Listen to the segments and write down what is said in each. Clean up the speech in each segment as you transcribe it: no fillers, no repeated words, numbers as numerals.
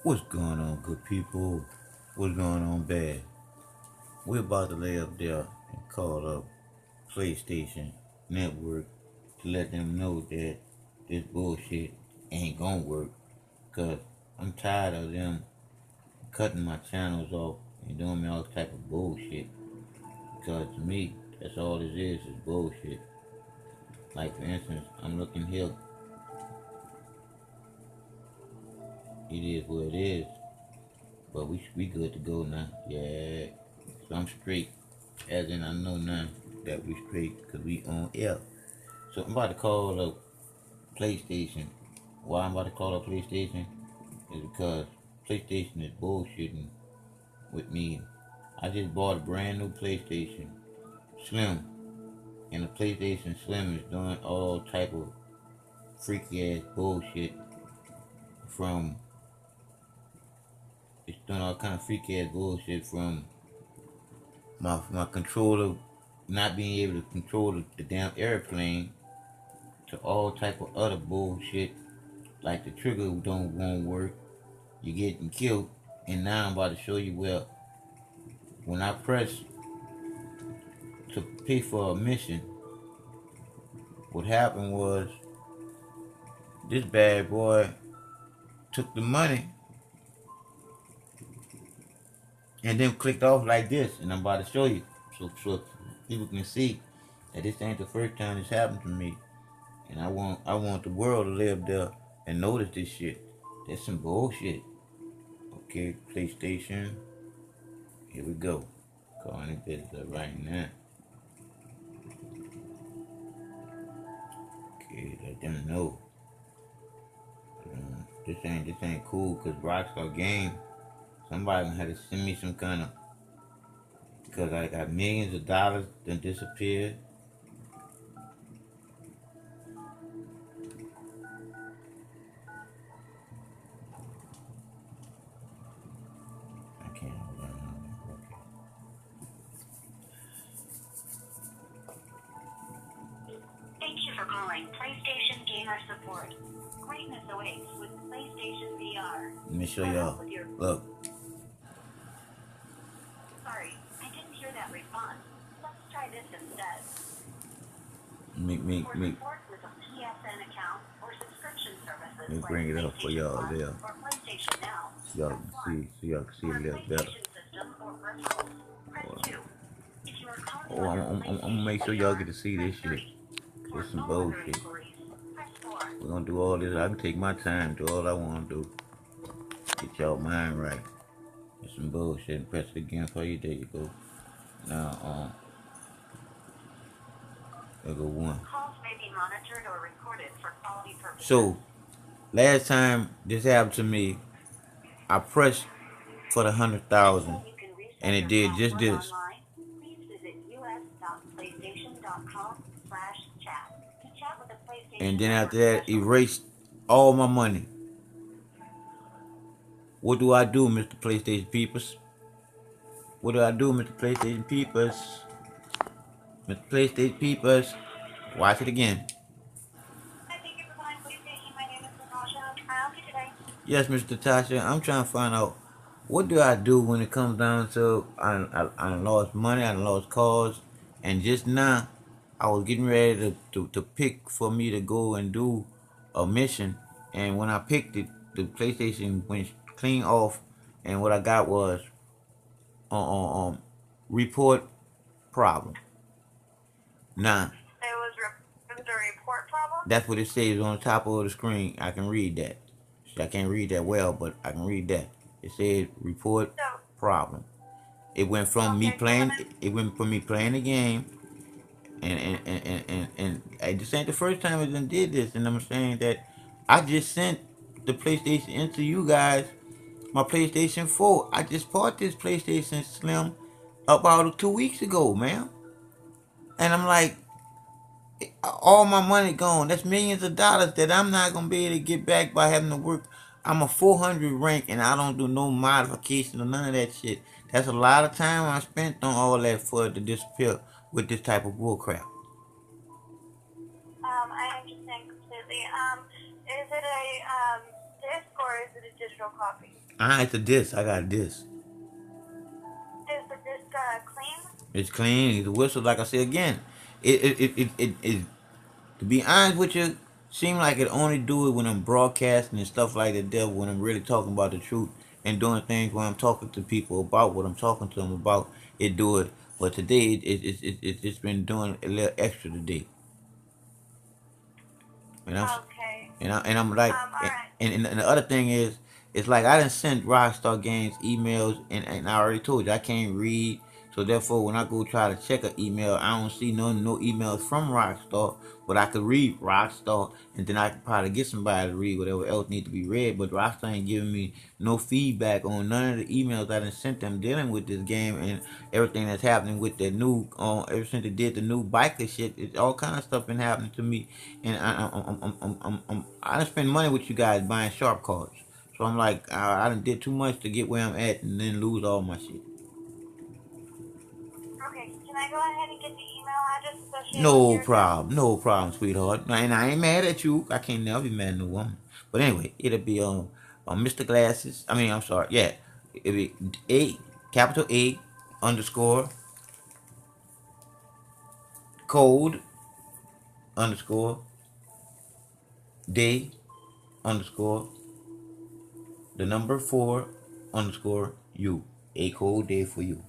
What's going on, good people? What's going on, bad? We're about to lay up there and call up PlayStation Network to let them know that this bullshit ain't gonna work. Cause I'm tired of them cutting my channels off and doing me all type of bullshit. Because to me, that's all it is bullshit. Like for instance, I'm looking here. It is what it is. But we good to go now. Yeah. So I'm straight. As in I know now that we straight because we on air. So I'm about to call up PlayStation. Why I'm about to call up PlayStation is because PlayStation is bullshitting with me. I just bought a brand new PlayStation Slim. And the PlayStation Slim is doing all type of freaky ass bullshit from it's doing all kind of freaky ass bullshit from my controller not being able to control the damn airplane to all type of other bullshit like the trigger won't work, you getting killed, and now I'm about to show you where when I press to pay for a mission, what happened was this bad boy took the money and then clicked off like this, and I'm about to show you so people can see that this ain't the first time this happened to me, and I want the world to live there and notice this shit. That's some bullshit. Okay, PlayStation. Here we go. Calling this up right now. Okay, let them know. This ain't cool because Rockstar Game. Somebody had to send me some kind of because I got millions of dollars that disappeared. I can't hold on. Okay. Thank you for calling PlayStation Gamer Support. Greatness awaits with PlayStation VR. Let me show y'all. Look. Sorry, I didn't hear that response. Let's try this instead. Me. Support with a PSN account or subscription services Let me like bring it up for y'all PlayStation there. Plus or PlayStation Now. So y'all can see a little better. System or peripherals, press 2. If you are calling Oh, I'm gonna make sure y'all get to see this shit. It's some bullshit. We're gonna do all this. I can take my time, do all I wanna do. Get y'all mind right. It's some bullshit. Press it again for you. There you go. Now, there go one. Calls may be monitored or recorded for quality purposes. So, last time this happened to me, I pressed for the 100,000, and it did just this. Please visit us.playstation.com/chat to chat with the PlayStation. And then after that, erased all my money. What do I do, Mr. PlayStation Peepers? What do I do, Mr. PlayStation Peepers? Mr. PlayStation Peepers, watch it again. Hi, thank you for calling PlayStation. My name is Natasha. How can I help you today? Yes, Mr. Tasha, I'm trying to find out what do I do when it comes down to I lost money, I lost cars, and just now I was getting ready to pick for me to go and do a mission, and when I picked it, the PlayStation went clean off, and what I got was report problem. Now It was a report problem? that's what it says on the top of the screen. I can read that. I can't read that well, but I can read that. It said report problem. It went from me playing. It went from me playing the game, and this ain't the first time I done did this. And I'm saying that I just sent the PlayStation into you guys. My PlayStation 4. I just bought this PlayStation Slim about 2 weeks ago, man. And I'm like, all my money gone. That's millions of dollars that I'm not gonna be able to get back by having to work. I'm a 400 rank and I don't do no modification or none of that shit. That's a lot of time I spent on all that for it to disappear with this type of bullcrap. I understand completely. Is it a disc or is it a digital copy? It's a disc. I got a disc. Is the disc clean? It's clean. The whistle, like I said again, it to be honest with you, seem like it only do it when I'm broadcasting and stuff like that. Devil, when I'm really talking about the truth and doing things when I'm talking to people about what I'm talking to them about, it do it. But today, it's been doing a little extra today. And Okay. I'm like, Alright. and the other thing is, it's like I didn't send Rockstar Games emails, and I already told you I can't read. So therefore, when I go try to check an email, I don't see no emails from Rockstar, but I could read Rockstar, and then I could probably get somebody to read whatever else needs to be read. But Rockstar ain't giving me no feedback on none of the emails I done sent them dealing with this game and everything that's happening with their new. Ever since they did the new biker shit, all kind of stuff been happening to me, and I done spend money with you guys buying sharp cards. So I'm like, I done did too much to get where I'm at and then lose all my shit. Okay, can I go ahead and get the email address associated with No your account? problem, no problem, sweetheart. And I ain't mad at you. I can't never be mad at no woman. But anyway, it'll be on Mr. Glasses. I mean, I'm sorry. Yeah, it'll be capital A underscore code underscore day underscore the number 4 underscore you. A code day for you.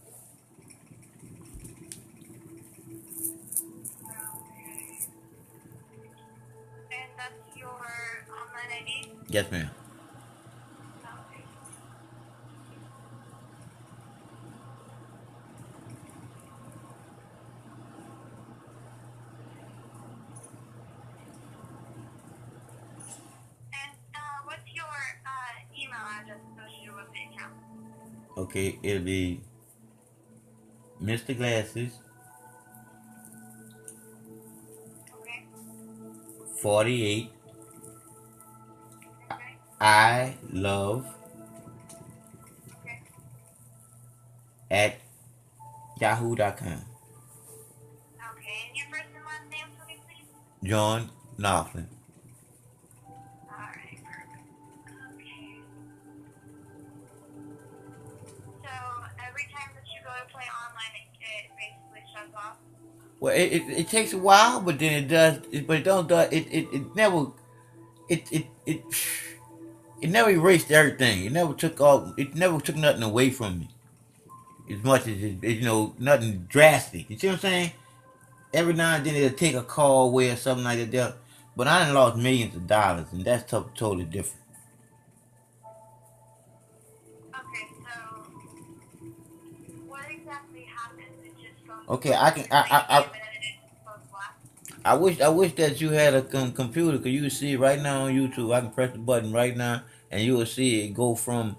Okay. And that's your online ID? Yes, ma'am. Okay. And what's your email address associated with the account? Okay, it'll be Mr. Glasses Okay. 48. Okay. I love Okay. at yahoo.com. Okay. And your first and last name for me, please? John Knopfler. Alright, perfect. Okay. So every time that you go to play online, it basically shuts off? Well, it takes a while, but then it does. But it don't do it never it it never erased everything. It never took all. It never took nothing away from me. As much as nothing drastic. You see what I'm saying? Every now and then it'll take a call away or something like that. But I done lost millions of dollars, and that's totally different. Okay, so what exactly happens? It just goes Okay, black I when can. you're playing a game and then it just goes black? I wish that you had a computer, cause you can see it right now on YouTube. I can press the button right now, and you will see it go from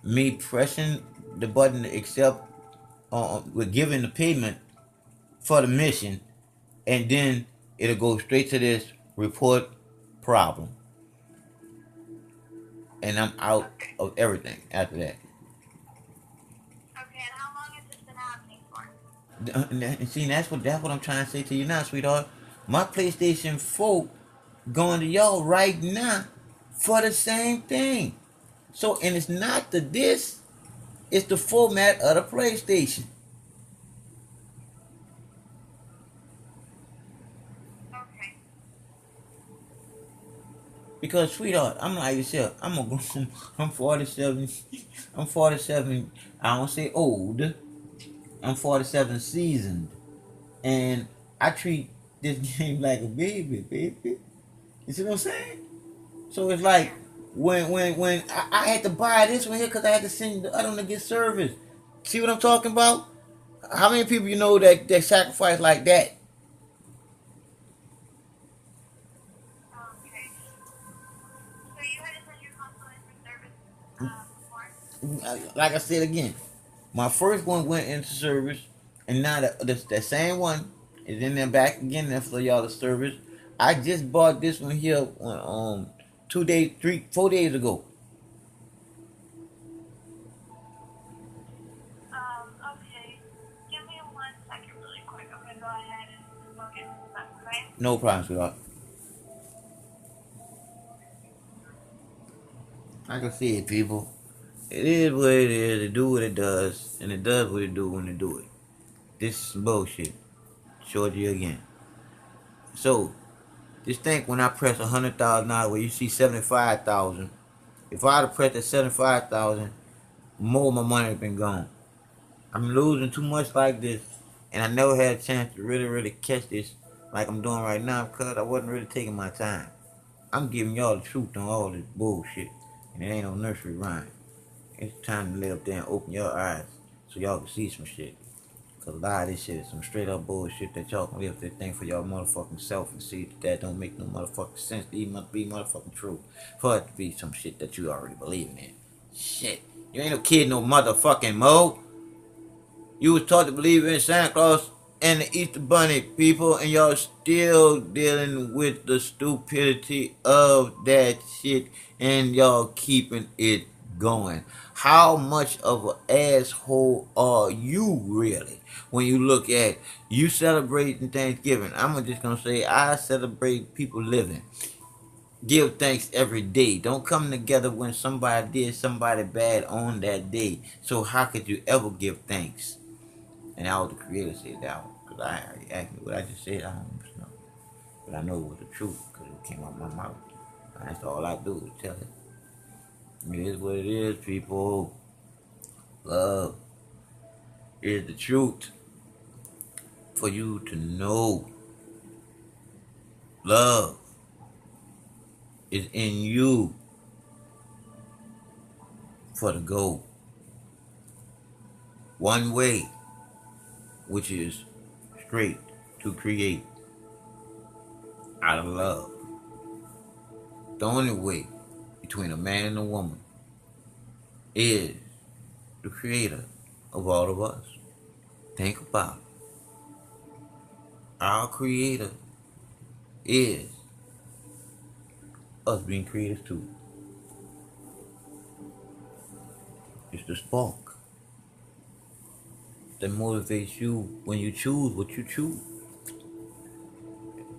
me pressing the button to accept, with giving the payment for the mission, and then it'll go straight to this report problem, and I'm out Okay. of everything after that. Okay, and how long has this been happening for? And see, that's what I'm trying to say to you now, sweetheart. My PlayStation 4 going to y'all right now for the same thing. So, and it's not the disc, it's the format of the PlayStation. Okay. Because, sweetheart, I'm like yourself. I'm 47. I'm 47. I don't say old. I'm 47 seasoned. And I treat this game like a baby. You see what I'm saying? So it's like Yeah. when I had to buy this one here because I had to send the other one to get service. See what I'm talking about? How many people you know that sacrifice like that? Okay. So you had to send your console in for service before? Like I said again, my first one went into service, and now the same one is in there back again there for y'all to service. I just bought this one here on 2 days, 4 days ago. Okay. Give me 1 second really quick. I'm gonna go ahead and look into that, okay? No problem, sweetheart. I can see it, people. It is what it is. It do what it does, and it does what it do when it do it. This is some bullshit. Showed you again. So just think when I press $100,000 where you see 75,000. If I'd have pressed at 75,000, more of my money have been gone. I'm losing too much like this, and I never had a chance to really catch this like I'm doing right now because I wasn't really taking my time. I'm giving y'all the truth on all this bullshit, and it ain't no nursery rhyme. It's time to lay up there and open your eyes so y'all can see some shit. Cause a lot of this shit is some straight up bullshit that y'all can live this thing for y'all motherfucking self and see that don't make no motherfucking sense. These must be motherfucking true. For it to be some shit that you already believe in. Shit. You ain't no kid no motherfucking mo. You was taught to believe in Santa Claus and the Easter Bunny, people, and y'all still dealing with the stupidity of that shit, and y'all keeping it going. How much of an asshole are you really? When you look at you celebrating Thanksgiving, I'm just gonna say I celebrate people living. Give thanks every day. Don't come together when somebody did somebody bad on that day. So how could you ever give thanks? And I was the creator said that one. Because I asked me what I just said, I don't know. But I know it was the truth because it came out of my mouth. And that's all I do is tell it. It is what it is, people. Love is the truth for you to know. Love is in you for the goal. One way, which is straight to create out of love. The only way between a man and a woman is the creator of all of us. Think about it. Our creator is us being creators too. It's the spark that motivates you when you choose what you choose.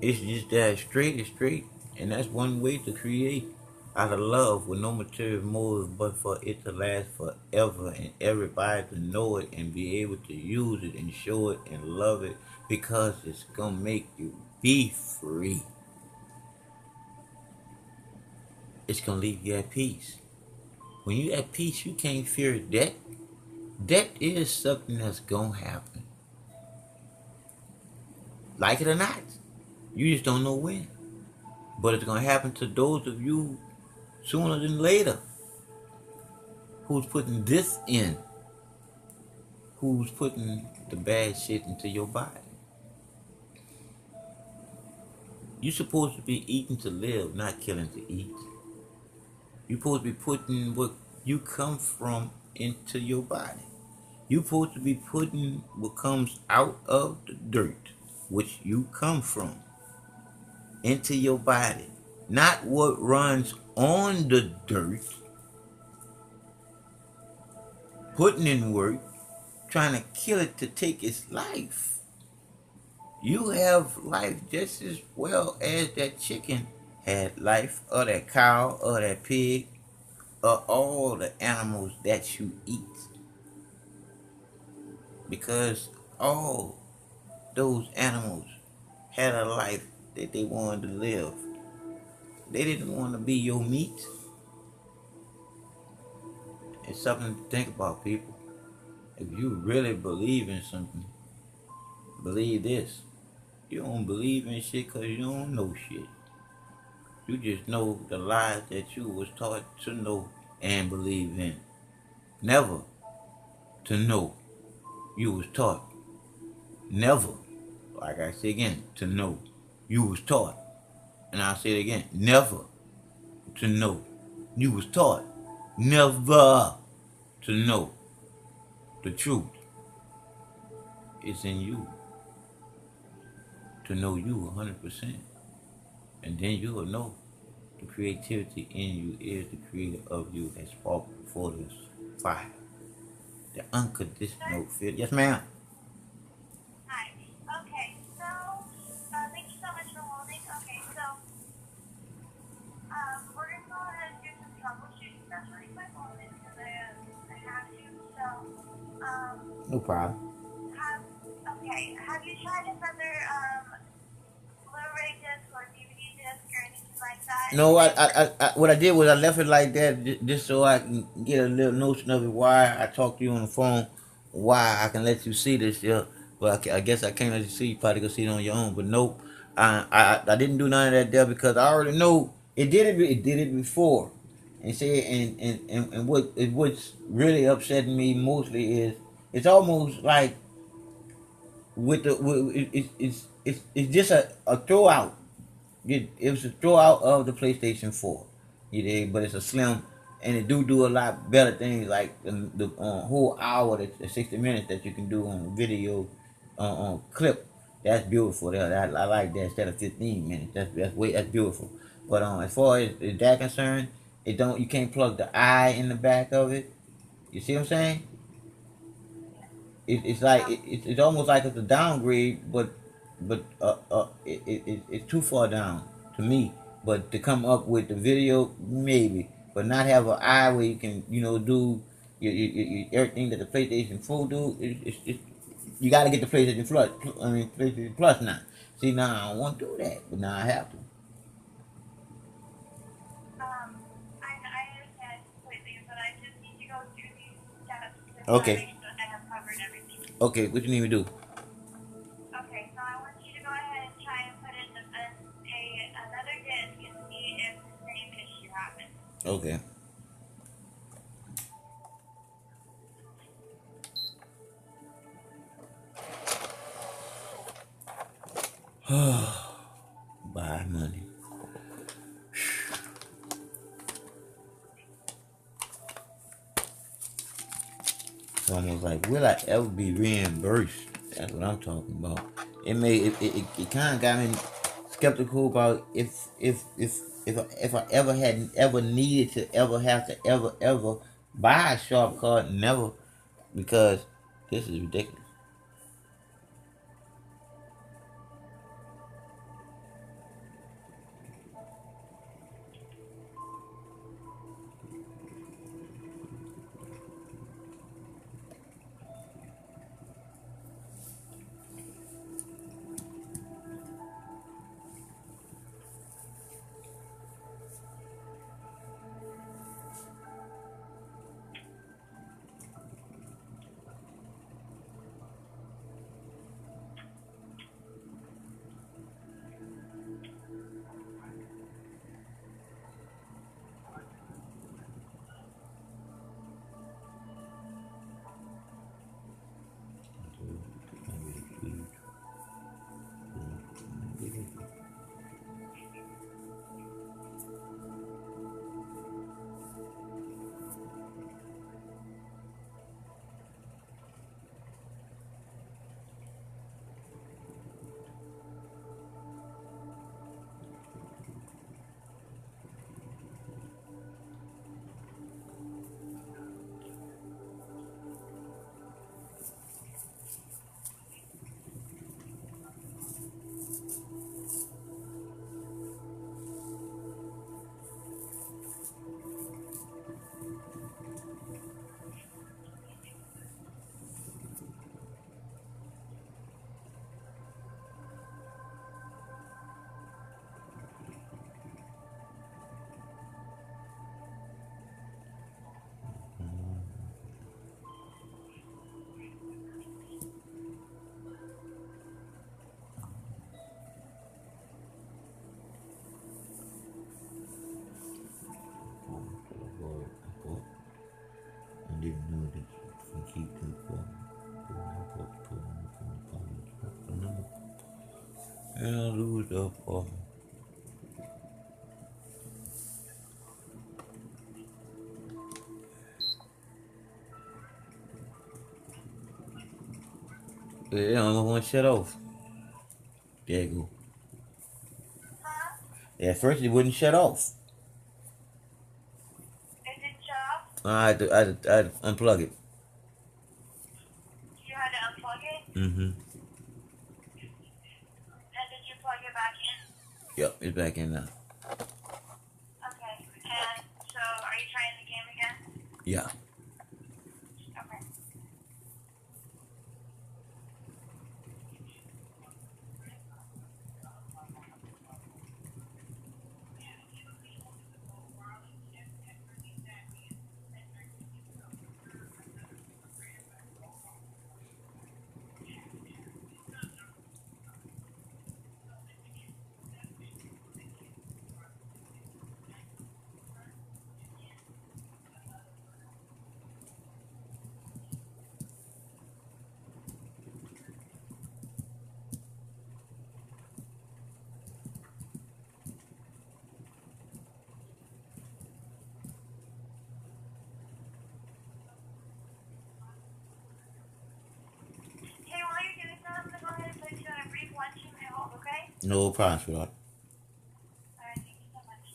It's just that straight is straight, and that's one way to create out of love with no material motive, but for it to last forever and everybody to know it and be able to use it and show it and love it because it's gonna make you be free. It's gonna leave you at peace. When you at peace, you can't fear death. Death is something that's gonna happen. Like it or not. You just don't know when. But it's gonna happen to those of you sooner than later. Who's putting this in? Who's putting the bad shit into your body? You're supposed to be eating to live, not killing to eat. You're supposed to be putting what you come from into your body. You're supposed to be putting what comes out of the dirt, which you come from, into your body. Not what runs on the dirt, putting in work, trying to kill it to take its life. You have life just as well as that chicken had life, or that cow, or that pig, or all the animals that you eat. Because all those animals had a life that they wanted to live. They didn't want to be your meat. It's something to think about, people. If you really believe in something, believe this. You don't believe in shit because you don't know shit. You just know the lies that you was taught to know and believe in. Never to know you was taught. Never, like I say again, to know you was taught. And I'll say it again, never to know you was taught. Never to know the truth. It's in you to know you 100%. And then you will know the creativity in you is the creator of you that sparked before this fire. The unconditional feel. Yes, ma'am. Hi. Okay, so thank you so much for holding. Okay, so we're gonna go ahead and do some troubleshooting. That's really quick moment because I No problem. Have you tried another Blu-ray disc or DVD disc or anything like that? No, what I did was I left it like that just so I can get a little notion of it. Why I talk to you on the phone, why I can let you see this. Yeah, but I guess I can't let you see. You probably can see it on your own. But nope, I didn't do none of that there because I already know it did it. It did it before, and say and what's really upsetting me mostly is it's almost like with the it's just a throwout. It was a throwout of the PlayStation 4. You dig? But it's a slim, and it do a lot better things like the whole hour, the 60 minutes that you can do on video, on clip. That's beautiful. I like that instead of 15 minutes. That's beautiful. But as far as that concerned, you can't plug the eye in the back of it. You see what I'm saying? It's like it's almost like it's a downgrade, it's too far down to me. But to come up with the video, maybe, but not have an eye where you can do everything that the PlayStation 4 do. You got to get the PlayStation Plus. I mean PlayStation Plus now. See, now I don't want to do that, but now I have to. I understand completely, but I just need to go through these steps to Okay. make sure I have covered everything. Okay, what you need me to do? Okay, so I want you to go ahead and try and put in another disc and see if the same issue happens. Okay. Buy money. It's almost like, will I ever be reimbursed? That's what I'm talking about. It kind of got me skeptical about if I ever had ever needed to ever have to ever buy a sharp card. Never, because this is ridiculous. I didn't know that you can keep them for and I lose the for yeah, I'm gonna shut off. There you go. Huh? Yeah, at first it wouldn't shut off. It didn't shut off? I had to unplug it. You had to unplug it? Mm-hmm. And did you plug it back in? Yep, it's back in now. Okay. And so are you trying the game again? Yeah. Okay. No problem, sweetheart. Alright, thank you so much.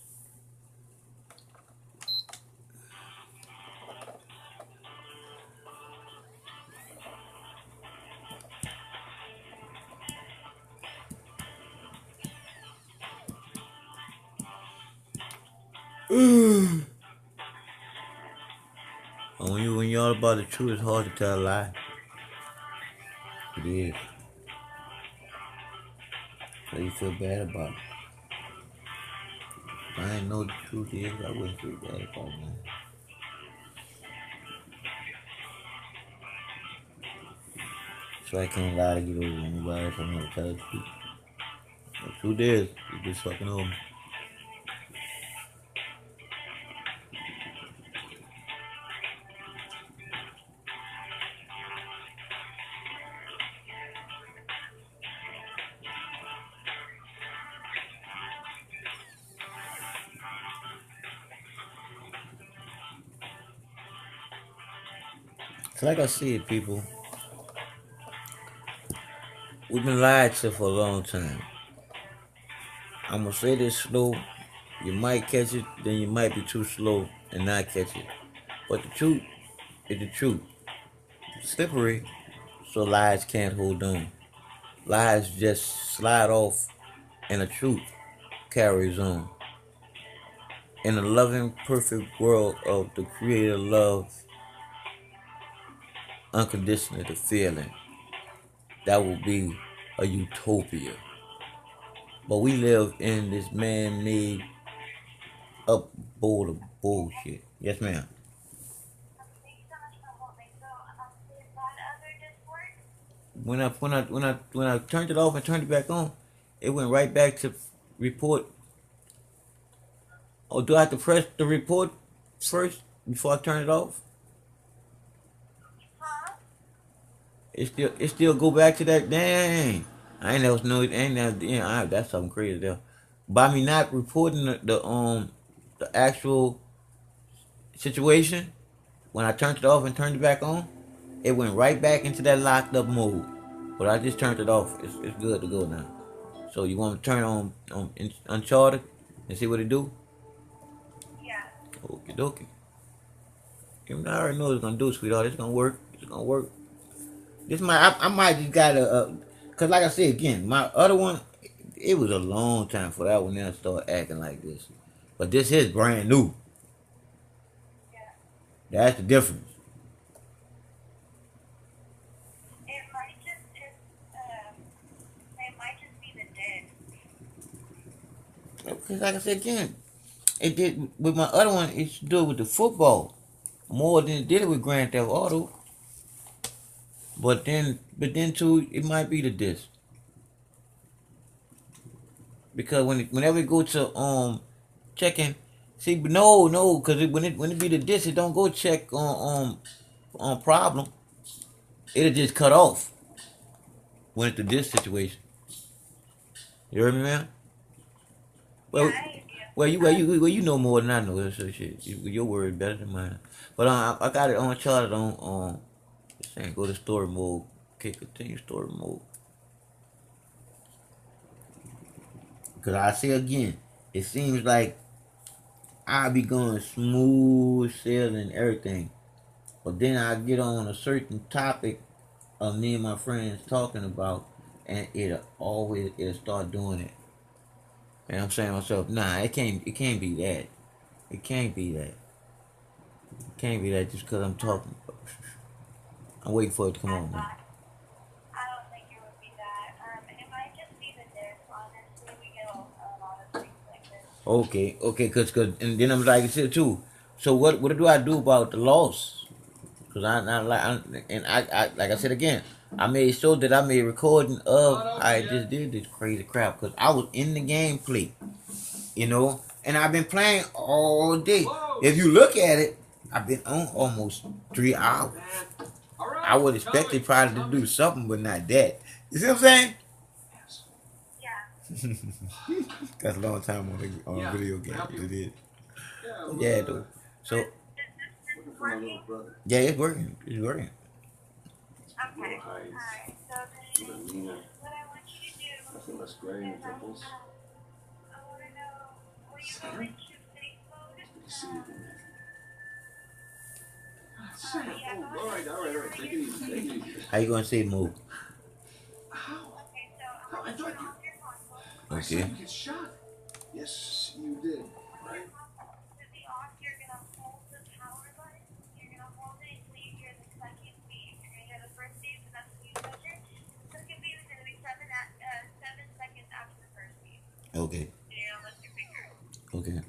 When you're all about the truth, it's hard to tell a lie. It is. So you feel bad about it. If I didn't know the truth is, I wouldn't feel bad about it, man. So I can't lie to get over anybody else. I'm gonna tell the truth. The truth is, you just fucking over me. So like I said, people, we've been lied to for a long time. I'm gonna say this slow. You might catch it, then you might be too slow and not catch it. But the truth is the truth. It's slippery, so lies can't hold on. Lies just slide off, and the truth carries on. In a loving, perfect world of the Creator love, unconditional the feeling, that will be a utopia. But we live in this man-made up bowl of bullshit. Yes, ma'am. Thank you so much for holding. So, did that other disc work? When I turned it off and turned it back on, it went right back to report. Oh, do I have to press the report first before I turn it off? Huh? It still go back to that. Dang, I ain't never know it. Ain't never. Yeah, that's something crazy there. By me not reporting the actual situation, when I turned it off and turned it back on, it went right back into that locked up mode. But I just turned it off. It's good to go now. So you want to turn on Uncharted and see what it do? Yeah. Okie dokie. Even I already know what it's gonna do, sweetheart. It's gonna work. It's gonna work. This might I might just gotta cause like I said again, my other one, it was a long time for that one to start acting like this. But this is brand new. Yeah. That's the difference. It might just, it might just be the disc. Cause like I said again, it did with my other one. It's to do with the football more than it did it with Grand Theft Auto. But then too, it might be the disc because whenever it go to checking, see, but no, because when it be the disc, it don't go check on problem. It'll just cut off when it's the disc situation. You heard me, man? Yeah, Well, I hear you. well, you know more than I know. So shit, your word better than mine. But I got it on charted on saying go to story mode. Okay, continue story mode. Cause I say again, it seems like I be going smooth sailing everything, but then I get on a certain topic of me and my friends talking about, and it'll start doing it. And I'm saying to myself, nah, it can't be that. It can't be that. It can't be that just because I'm talking. I'm waiting for it to come I on now. thought, I don't think it would be that. It might just be the disc, honestly. We get a lot of things like this. Okay, cause, and then I'm like I said too. So what do I do about the loss? Cause I like I said again, I made sure that I made recording of I just did this crazy crap because I was in the gameplay, and I've been playing all day. If you look at it, I've been on almost 3 hours. I would expect it probably to do something, but not that. You see what I'm saying? Yeah. That's a long time on a video game. It is. Yeah, though. So Is this working? yeah, it's working. It's working. Okay. Alright. So then, what I want you to do Nothing less gray in the dimples. I want to know, will you go into safe mode? Good to see you again. Yeah, go All right. Take it easy. How you gonna say move? How? Okay, so How? I thought you. off your console. I saw Okay. you get shot. Yes, you did. Right? Completely off, you're gonna hold the power button. You're gonna hold it until you hear the second beep. You're gonna hear the first beep, and that's when you touch it. The second beep is gonna be 7 seconds after the first beep. Okay. So you're gonna lift your finger. Okay.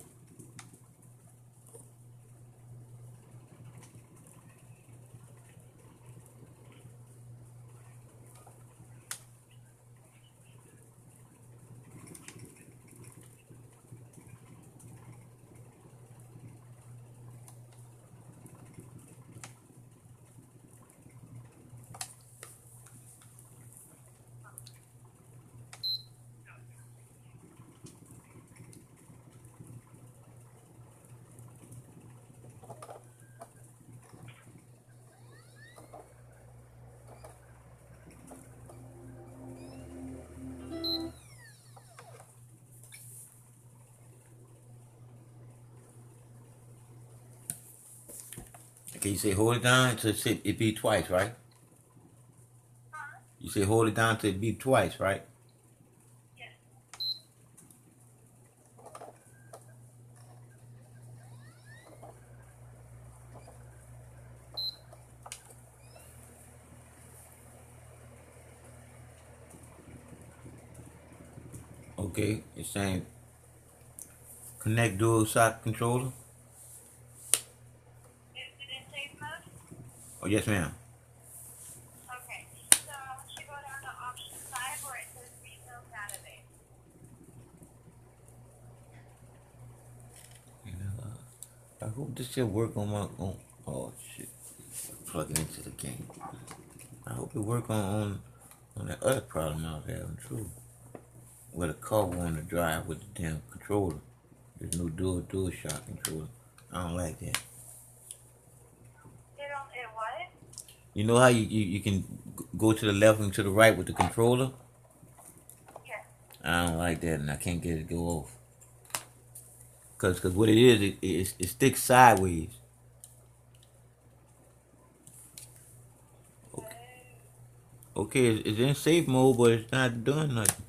Okay, you say hold it down until it beep twice, right? You say hold it down till it beep twice, right? Yes. Okay, it's saying connect dual shock controller. Is it in safe mode? Oh yes, ma'am. Okay. So I want you to go down to option 5 where it says rebuild database. I hope this shit work on my own. Oh shit! Plug it into the game. I hope it work on that other problem I was having too. Where the car wanted to drive with the damn controller. There's no dual shock controller. I don't like that. It what? You know how you can go to the left and to the right with the controller? Yes. I don't like that, and I can't get it to go off. Cause what it is, it sticks sideways. Okay, it's in safe mode, but it's not doing nothing.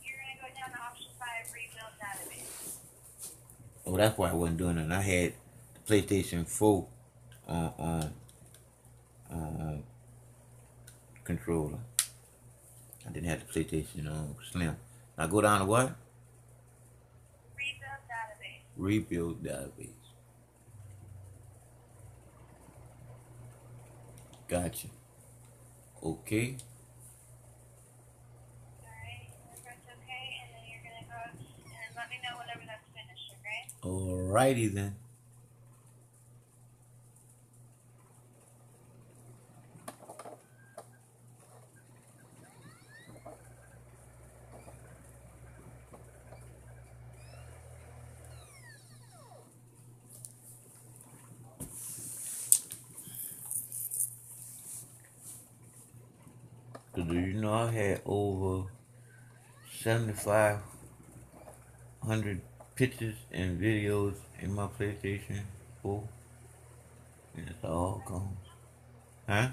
You're gonna go down to option 5, rebuild database. Oh, that's why I wasn't doing it. I had the PlayStation 4 on controller. I didn't have the PlayStation Slim. Now go down to what? Rebuild database. Rebuild database. Gotcha. Okay. Alright, press OK, and then you're gonna go and let me know whenever that's finished, okay? Alrighty then. So do you know I had over 7,500 pictures and videos in my PlayStation 4? And it's all gone. Huh?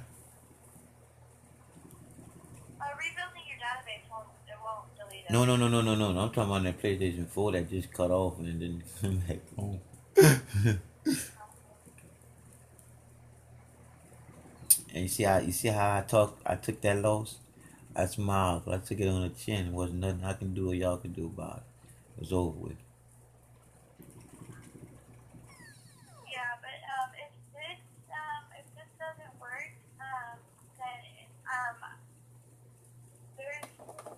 Rebuilding your database won't delete it. No. I'm talking about that PlayStation 4 that just cut off and then come back on. And you see how I took that loss? I smiled. I took it on the chin. It wasn't nothing I can do or y'all can do about it. It was over with. Yeah, but if this doesn't work, then there's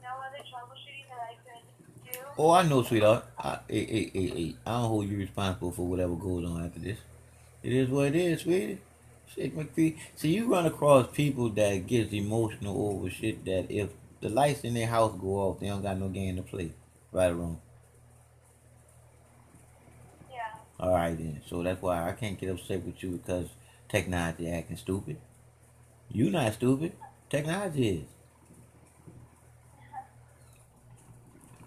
no other troubleshooting that I could do. Oh, I know, sweetheart. I don't hold you responsible for whatever goes on after this. It is what it is, sweetie. Shit, McPhee. See, you run across people that gets emotional over shit that if the lights in their house go off, they don't got no game to play. Right or wrong? Yeah. Alright then. So that's why I can't get upset with you because technology acting stupid. You not stupid. Technology is.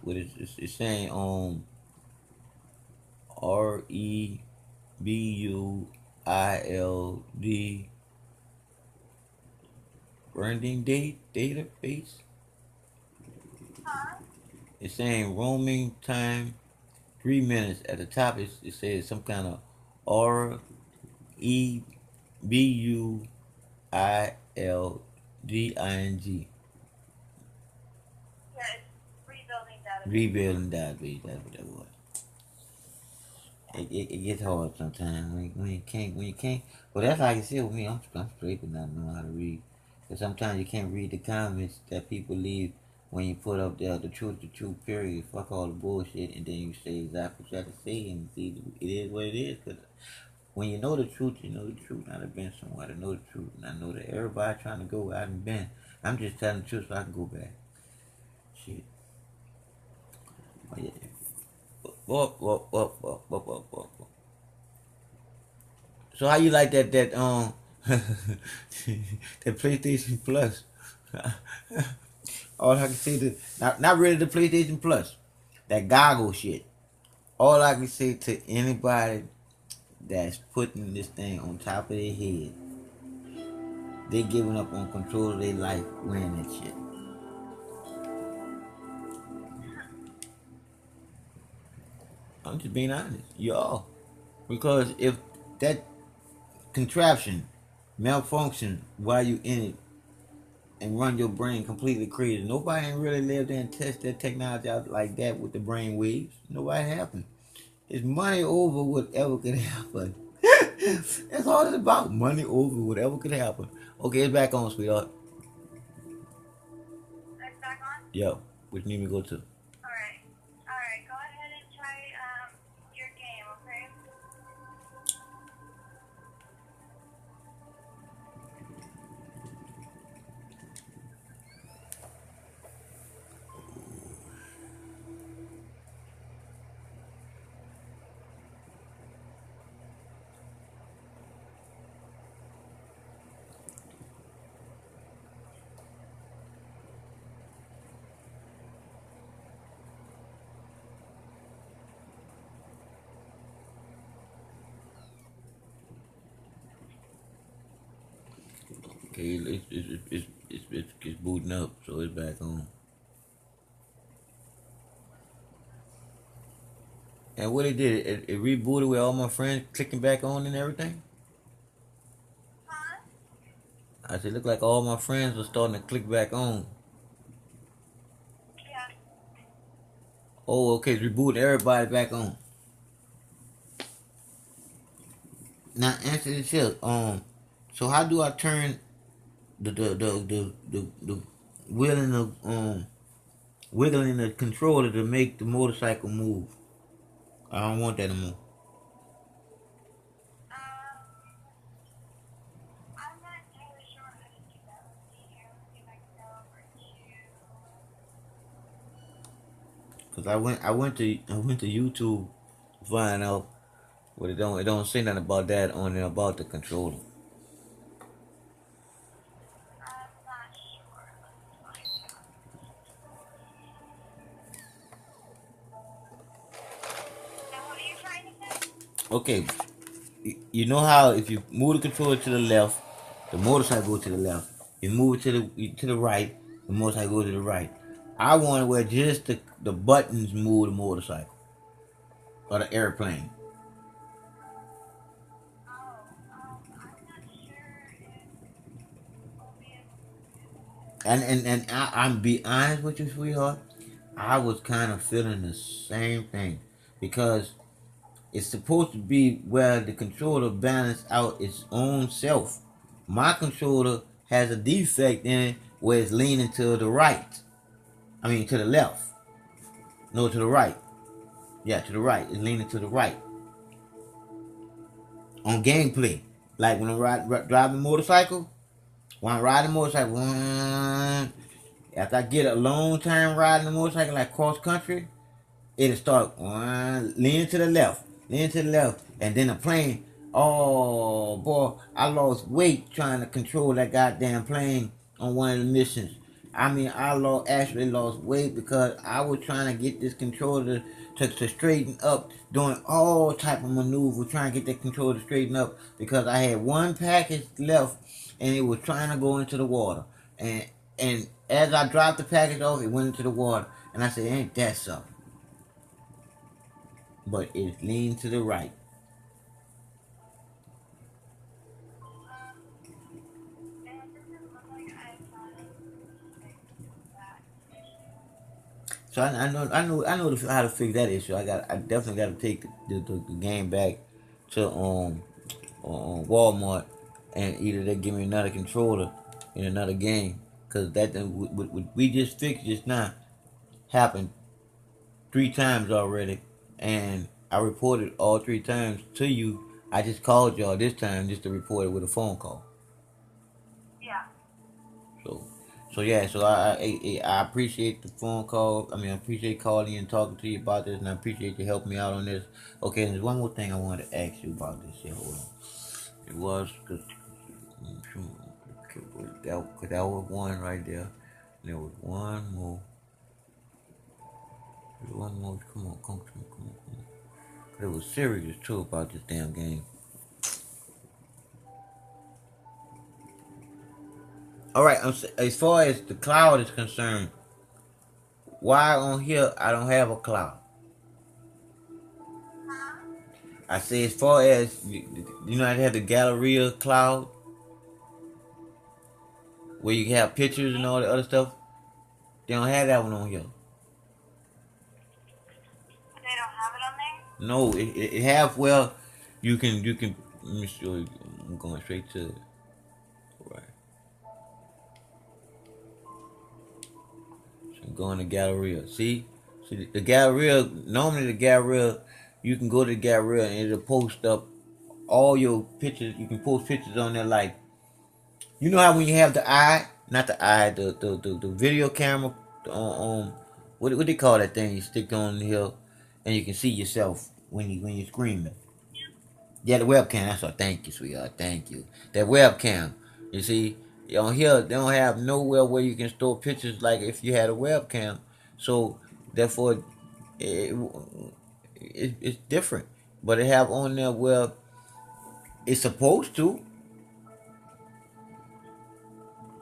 What it's saying on REBUILD branding date database. Huh? It's saying roaming time 3 minutes. At the top, it says some kind of REBUILDING. Yeah, it's rebuilding database. Rebuilding database. That's what that was. It gets hard sometimes when you can't. Well, that's like I said with me. I'm straight with not knowing how to read. Cause sometimes you can't read the comments that people leave when you put up there the truth, period. Fuck all the bullshit, and then you say exactly what you have to say, and see, it is what it is. Cause when you know the truth, you know the truth. I've been somewhere to know the truth, and I know that everybody trying to go where I've been. I'm just telling the truth so I can go back. Shit. Oh yeah. Whoop. So how you like that that PlayStation Plus? All I can say to not really the PlayStation Plus, that goggle shit. All I can say to anybody that's putting this thing on top of their head, they giving up on control of their life wearing that shit. I'm just being honest, y'all, because if that contraption malfunction while you in it and run your brain completely crazy. Nobody ain't really lived there and test that technology out like that with the brain waves. Nobody happened. It's money over whatever could happen. That's all it's about. Money over whatever could happen. Okay, it's back on, sweetheart. It's back on? Yo, which need me to go to? Alright. Alright, go ahead and try your game, okay? Okay, it's booting up, so it's back on. And what it did, it rebooted with all my friends clicking back on and everything. Huh? I said, look like all my friends are starting to click back on. Yeah. Oh, okay, it's rebooting everybody back on. Now answer this here. So how do I turn the wheeling the wiggling the controller to make the motorcycle move? I don't want that anymore. I'm not entirely sure how to do that. Let's see here. Let's see if I can go over to... Cause I went to YouTube to find out, but it don't say nothing about that on there about the controller. I'm not sure. Let's find out. Now, what are you trying to say? Okay, you know how if you move the controller to the left, the motorcycle go to the left. You move it to the right, the motorcycle go to the right. I want to where just the buttons move the motorcycle or the airplane. I'm not sure if we'll be able to do that. And I'm be honest with you, sweetheart. I was kind of feeling the same thing because it's supposed to be where the controller balance out its own self. My controller has a defect in it where it's leaning to the right. I mean to the left. No, to the right. Yeah, to the right. It's leaning to the right. On gameplay, like when I'm driving a motorcycle, when I'm riding a motorcycle, after I get a long time riding a motorcycle like cross country, it'll start leaning to the left, and then the plane. Oh boy, I lost weight trying to control that goddamn plane on one of the missions. I mean, I actually lost weight because I was trying to get this controller to straighten up, doing all type of maneuver, trying to get that controller to straighten up because I had one package left and it was trying to go into the water. And as I dropped the package off, it went into the water. And I said, ain't that something? But it leaned to the right. So I know how to fix that issue. I definitely got to take the game back to Walmart, and either they give me another controller in another game, cause that what we just fixed just now happened 3 times already, and I reported all 3 times to you. I just called y'all this time just to report it with a phone call. Yeah. So, so I appreciate the phone call. I mean, I appreciate calling you and talking to you about this, and I appreciate you helping me out on this. Okay, and there's one more thing I wanted to ask you about this. Here, hold on. It was because that was one right there. And there was one more. There's one more. Come on, come on. It was serious too about this damn game. All right, as far as the cloud is concerned, why on here I don't have a cloud? I say as far as you know, I have the Galleria cloud where you can have pictures and all the other stuff. They don't have that one on here. They don't have it on there? No, it have well, you can. Let me show you. I'm going straight to it. All right. So I'm going to Galleria. See the Galleria. Normally the Galleria, you can go to the Galleria and it'll post up all your pictures. You can post pictures on there like, you know how when you have the eye, not the eye, the video camera on what they call that thing you stick on the hill, and you can see yourself when you're screaming. Yeah, the webcam. That's what. Thank you, sweetheart. Thank you. That webcam. You see, on here they don't have nowhere where you can store pictures like if you had a webcam. So therefore, it, it's different. But they have on there where it's supposed to.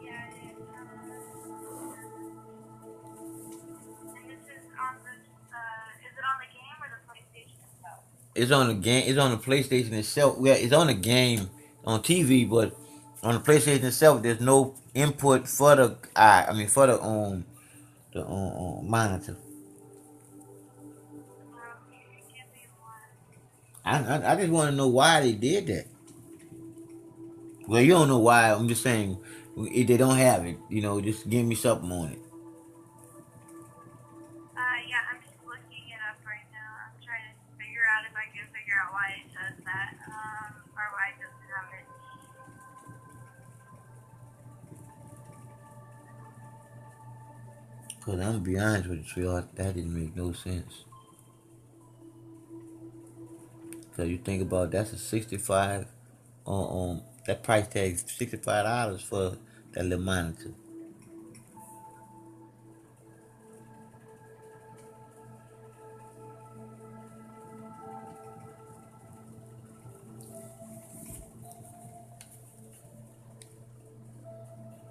Yeah, it is. And this is on the, is it on the game or the PlayStation itself? It's on the game. It's on the PlayStation itself. Well, it's on the game on TV, but on the PlayStation itself, there's no input for the eye. I mean, for the monitor. Okay, give me one. I just want to know why they did that. Well, you don't know why. I'm just saying if they don't have it. You know, just give me something on it. Yeah, I'm just looking it up right now. I'm trying to figure out if I can figure out why it does that, or why it doesn't have it. Cause I'm gonna be honest with you, sweetheart, that didn't make no sense. Cause you think about that's a 65 that price tag is $65 for that little monitor.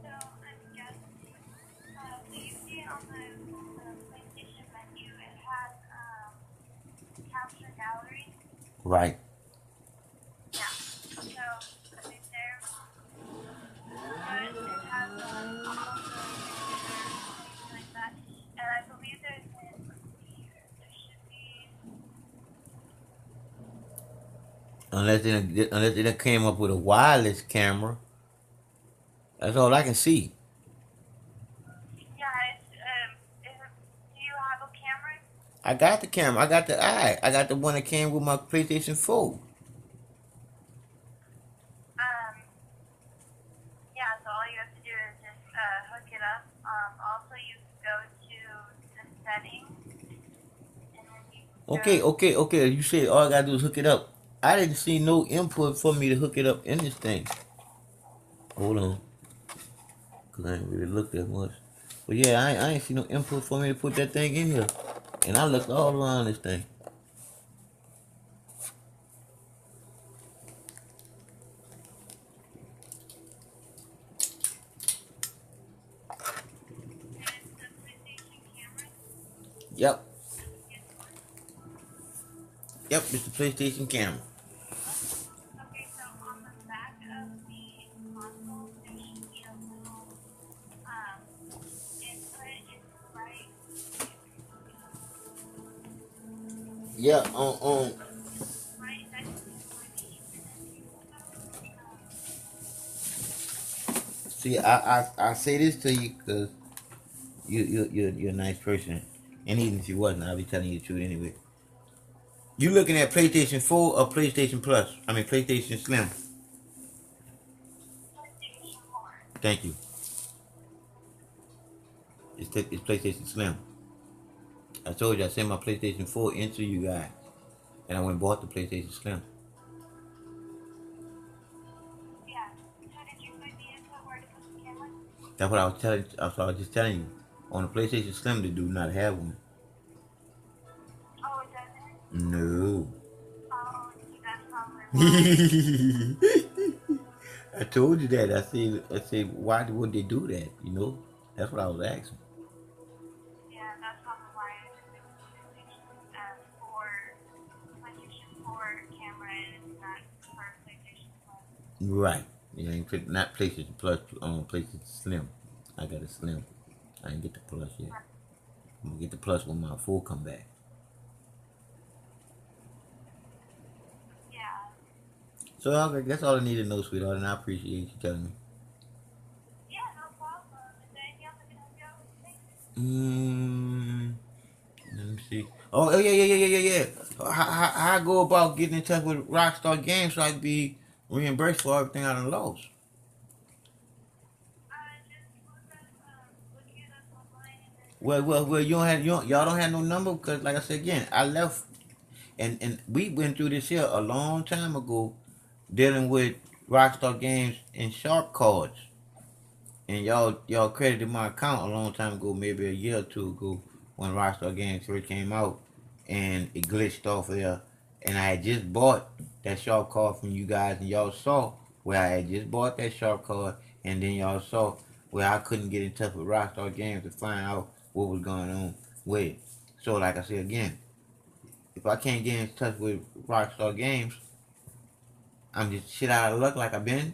So I'm guessing, so you see on the PlayStation menu, it has, capture gallery. Right. Yeah. So, I think there, it has, all the pictures, things like that. And I believe there's, let's see here, there should be, Unless it came up with a wireless camera. That's all I can see. yeah, it's, do you have a camera? I got the camera. I got the eye. I got the one that came with my PlayStation 4. Yeah, so all you have to do is just hook it up. Also, you can go to the settings, and then you can Okay. You said all I gotta do is hook it up. I didn't see no input for me to hook it up in this thing. Hold on. because I ain't really looked that much. But yeah, I ain't see no input for me to put that thing in here. And I looked all around this thing. And the PlayStation camera, Yep, the PS4. yep, it's the PlayStation camera. Okay, so on the back of the console, there should be a little um input. It's right. Let me see if I can look it up. Yeah, Right next to where the Ethernet cable goes. see, I say this to you because you're a nice person. And even if you wasn't, I'll be telling you the truth anyway. You looking at PlayStation 4 or PlayStation Plus? I mean PlayStation Slim. PlayStation 4. Thank you. It's PlayStation Slim. I told you I sent my PlayStation 4 into you guys, and I went and bought the PlayStation Slim. Yeah. So did you put the input where to put the camera? That's what I was telling. That's what I was just telling you. On the PlayStation Slim, they do not have one. Oh, it doesn't? No. Oh, see, that's probably why. I told you that. I said, why would they do that? You know, that's what I was asking. Yeah, that's probably why I just did the PlayStation 4 camera and it's not for PlayStation Plus. Right. Yeah, not PlayStation Plus, PlayStation Slim. I got a Slim. I didn't get the Plus yet. I'm gonna get the Plus when my 4 come back. Yeah. So that's all I need to know, sweetheart, and I appreciate you telling me. Yeah, no problem. Is there anything else I can help you out with today? Let me see. Oh, yeah. How I go about getting in touch with Rockstar Games so I can be reimbursed for everything I done lost? Just look at us online and then Well, y'all don't have no number because, like I said again, I left and we went through this here a long time ago, dealing with Rockstar Games and Sharp cards, and y'all credited my account a long time ago, maybe a year or two ago, when Rockstar Games first came out, and it glitched off there, and I had just bought that Sharp card from you guys, and y'all saw where I had just bought that Sharp card, and then y'all saw where I couldn't get in touch with Rockstar Games to find out what was going on with it. So, like I said again, if I can't get in touch with Rockstar Games, I'm just shit out of luck like I've been.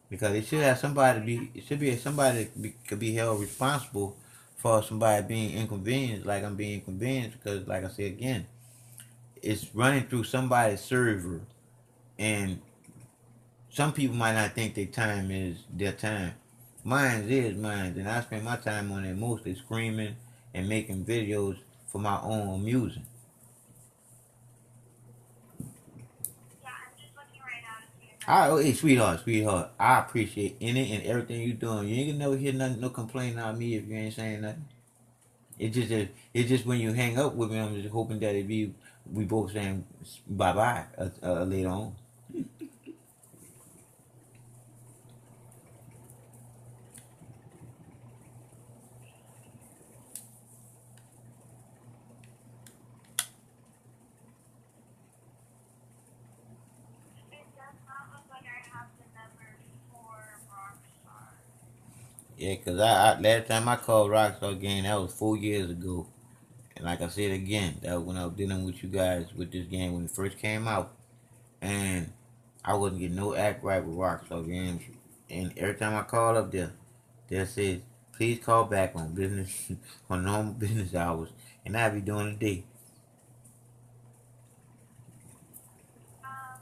Because it should have somebody be, it should be somebody that could be held responsible for somebody being inconvenienced like I'm being inconvenienced. Because, like I said again, it's running through somebody's server, and some people might not think their time is their time. Mine is mine, and I spend my time on it mostly screaming and making videos for my own amusement. yeah, I'm just looking right now to see if I I, can. oh, hey, sweetheart, I appreciate any and everything you doing. You ain't gonna never hear nothing, no complaint out of me if you ain't saying nothing. It's just when you hang up with me, I'm just hoping that we both saying bye bye later on. It does not look like I have the number for Rockstar. Yeah, cause I last time I called Rockstar again, that was 4 years ago, and like I said again, that was when I was dealing with you guys with this game when it first came out, and I wasn't getting no act right with Rockstar games, and every time I called up there, they said please call back on business on normal business hours, and I be doing a day. Um,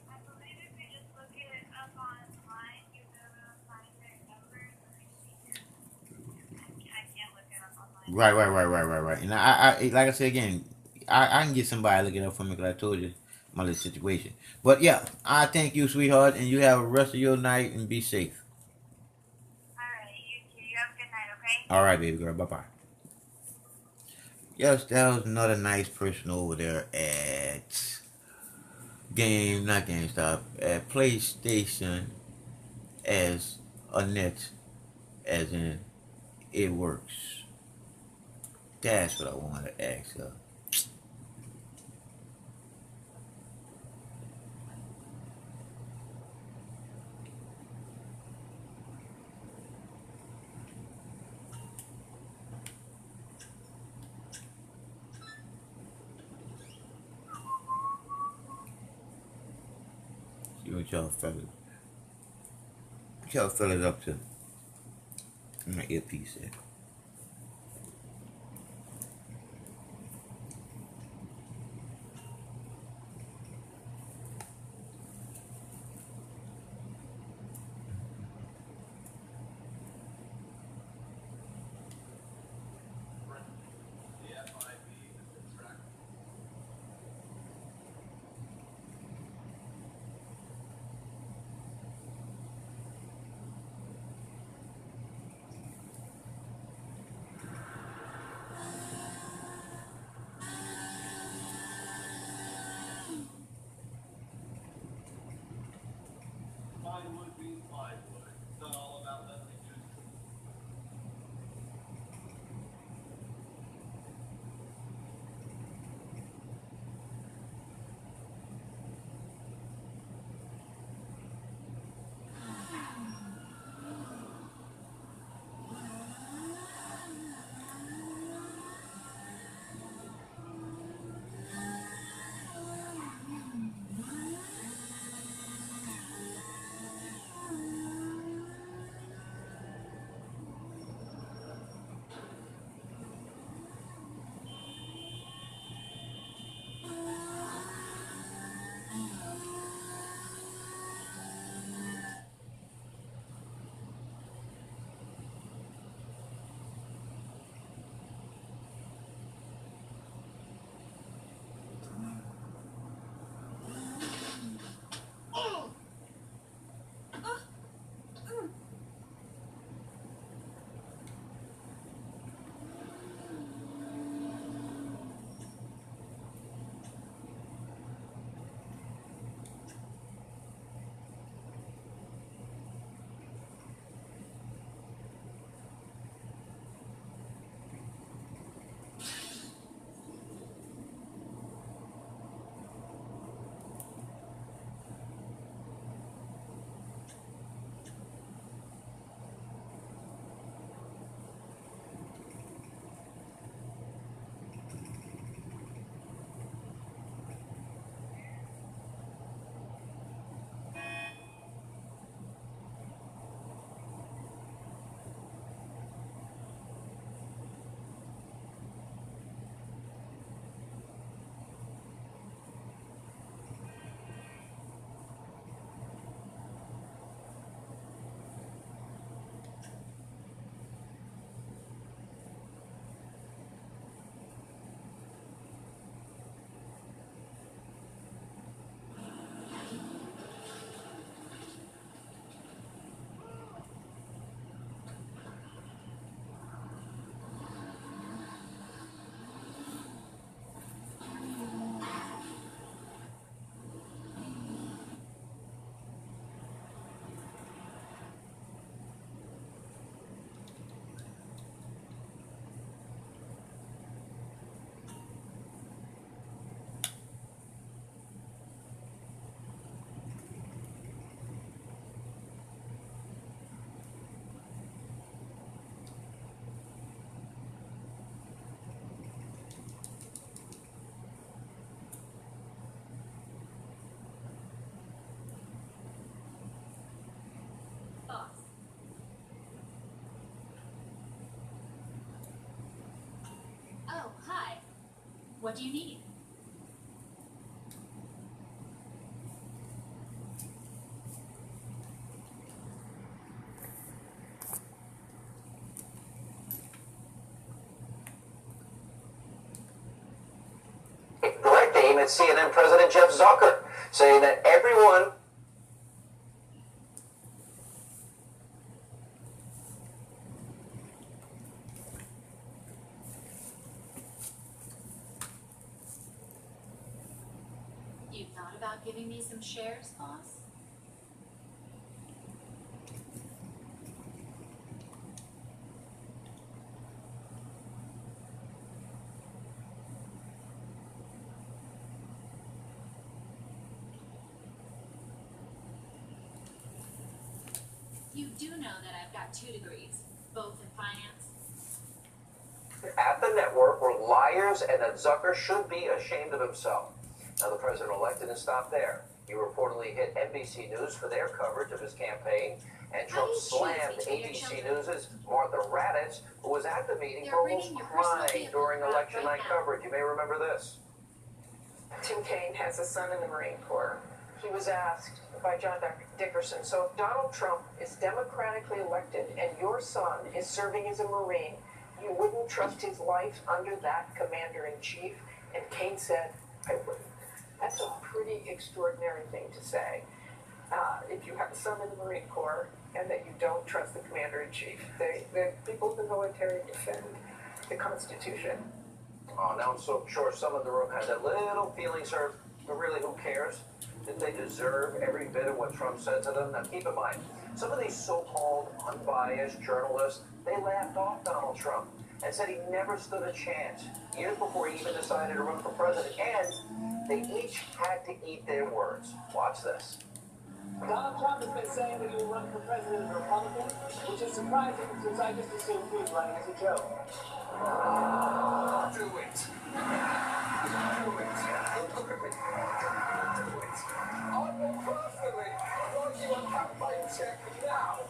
I believe if you just look it up online, you'll be able to find their numbers. Let me see here. I can't look it up online. Right. And I like I said again, I can get somebody to look it up for me because I told you my little situation. But yeah, I thank you, sweetheart, and you have a rest of your night and be safe. Alright, you too. You have a good night, okay? All right, baby girl. Bye bye. Yes, that was another nice person over there at not GameStop, at PlayStation. as a net, as in it works. That's what I wanted to ask her. See what y'all fellas up to. My earpiece at. Oh, hi. What do you need? Direct aim at CNN President Jeff Zucker, saying that everyone You thought about giving me some shares, boss? do know that I've got 2 degrees, both in finance. At the network were liars and that Zucker should be ashamed of himself. Now, the president-elect didn't stop there. He reportedly hit NBC News for their coverage of his campaign, and Trump slammed ABC News' Martha Raddatz, who was at the meeting for almost crying during election night coverage. You may remember this. Tim Kaine has a son in the Marine Corps. He was asked by John Dickerson, so if Donald Trump is democratically elected and your son is serving as a Marine, you wouldn't trust his life under that commander-in-chief? And Kaine said, I wouldn't. That's a pretty extraordinary thing to say. If you have a son in the Marine Corps and that you don't trust the commander-in-chief, the people of the military defend the Constitution. Oh, now I'm so sure some in the room had that little feelings hurt, but really, who cares? Did they deserve every bit of what Trump said to them? Now, keep in mind, some of these so-called unbiased journalists, they laughed off Donald Trump and said he never stood a chance, years before he even decided to run for president, and they each had to eat their words. Watch this. Donald Trump has been saying that he will run for president as a Republican, which is surprising since I just assumed he was running as a joke. Do it. Do it. Look at me. Do it. I will personally write you a campaign check now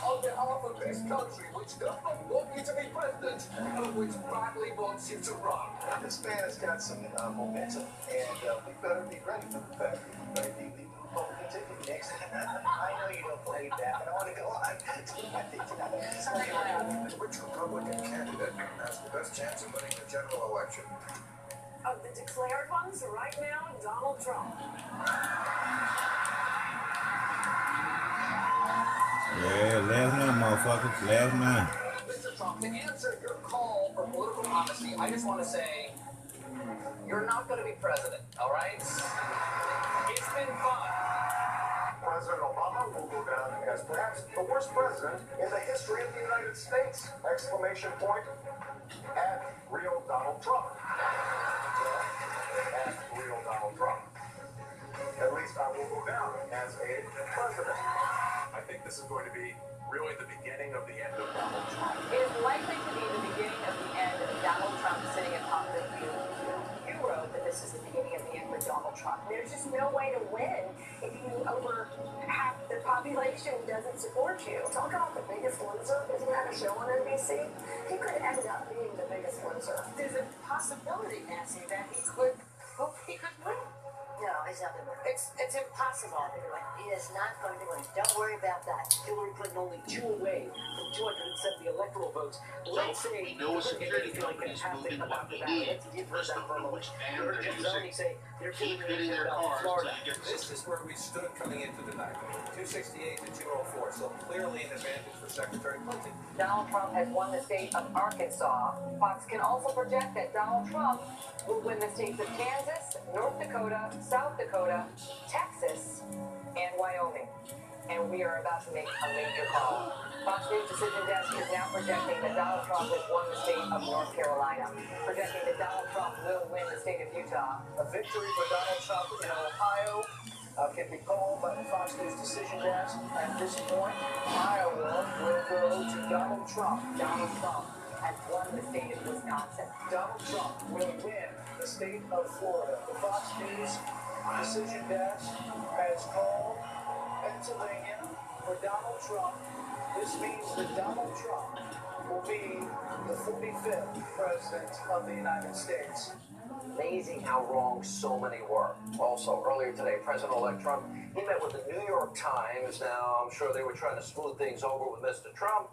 on behalf of this country, which does not want you to be president, but which badly wants you to run. This man has got some momentum, and we better be ready for the fact that we may be leaving the Republican ticket next. I know you don't believe that, but I want to go on. Which Republican candidate has the best chance of winning the general election? Of the declared ones, right now, Donald Trump. Yeah, last night, motherfuckers. Last night. Mr. Trump, to answer your call for political honesty, I just want to say, you're not going to be president, all right? It's been fun. President Obama will go down as perhaps the worst president in the history of the United States! Exclamation point. At real Donald Trump. At real Donald Trump. At least I will go down as a president. I think this is going to be really the beginning of the end of Donald Trump. It is likely to be the beginning of the end of Donald Trump sitting atop the field. You wrote that this is the beginning of the end for Donald Trump. There's just no way to win if you over half the population doesn't support you. Talk about the biggest loser. Isn't that a show on NBC? He could end up being the biggest loser. There's a possibility, Nancy, that he could win. No, it's not going to win. It's impossible. He is not going to win. Don't worry about that. Hillary Clinton only 2 away from 270 electoral votes. Let's say know a security company company's moving to what we Let's need. give her First that of for a all, moment. which You heard Jeff Zoni say they're keep killing hitting their cars Florida. until you get This is where we stood coming into the night. 268 to 204, so clearly an advantage for Secretary Clinton. Donald Trump has won the state of Arkansas. Fox can also project that Donald Trump will win the states of Kansas, North Dakota, South Dakota, Texas, and Wyoming. And we are about to make a major call. Fox News Decision Desk is now projecting that Donald Trump has won the state of North Carolina, projecting that Donald Trump will win the state of Utah. A victory for Donald Trump in Ohio can be called by the Fox News Decision Desk. At this point, Iowa will go to Donald Trump. Donald Trump has won the state of Wisconsin. Donald Trump will win the state of Florida. The Fox News Decision Desk has called Pennsylvania for Donald Trump. This means that Donald Trump will be the 45th president of the United States. Amazing how wrong so many were. Also, earlier today, President-elect Trump, he met with the New York Times. Now, I'm sure they were trying to smooth things over with Mr. Trump.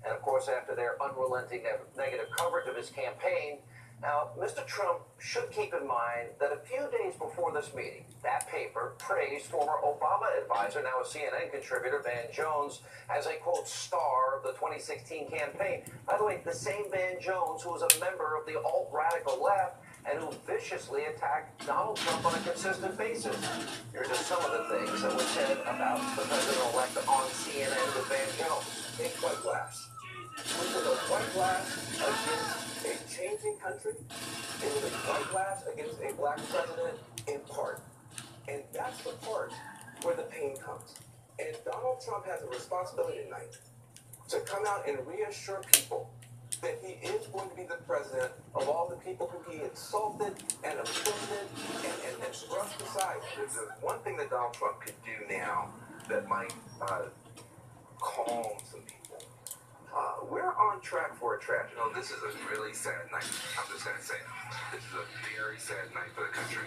And of course, after their unrelenting negative coverage of his campaign, now, Mr. Trump should keep in mind that a few days before this meeting, that paper praised former Obama advisor, now a CNN contributor, Van Jones, as a, quote, star of the 2016 campaign. By the way, the same Van Jones who was a member of the alt-radical left and who viciously attacked Donald Trump on a consistent basis. Here are just some of the things that were said about the president-elect on CNN with Van Jones. Big white laughs. It was a white laugh against a changing country. It was a white laugh against a black president in part. And that's the part where the pain comes. And Donald Trump has a responsibility tonight to come out and reassure people that he is going to be the president of all the people who he insulted and offended and brushed aside. There's one thing that Donald Trump could do now that might calm some people. We're on track for a tragedy. You know, this is a really sad night. I'm just going to say it. This is a very sad night for the country.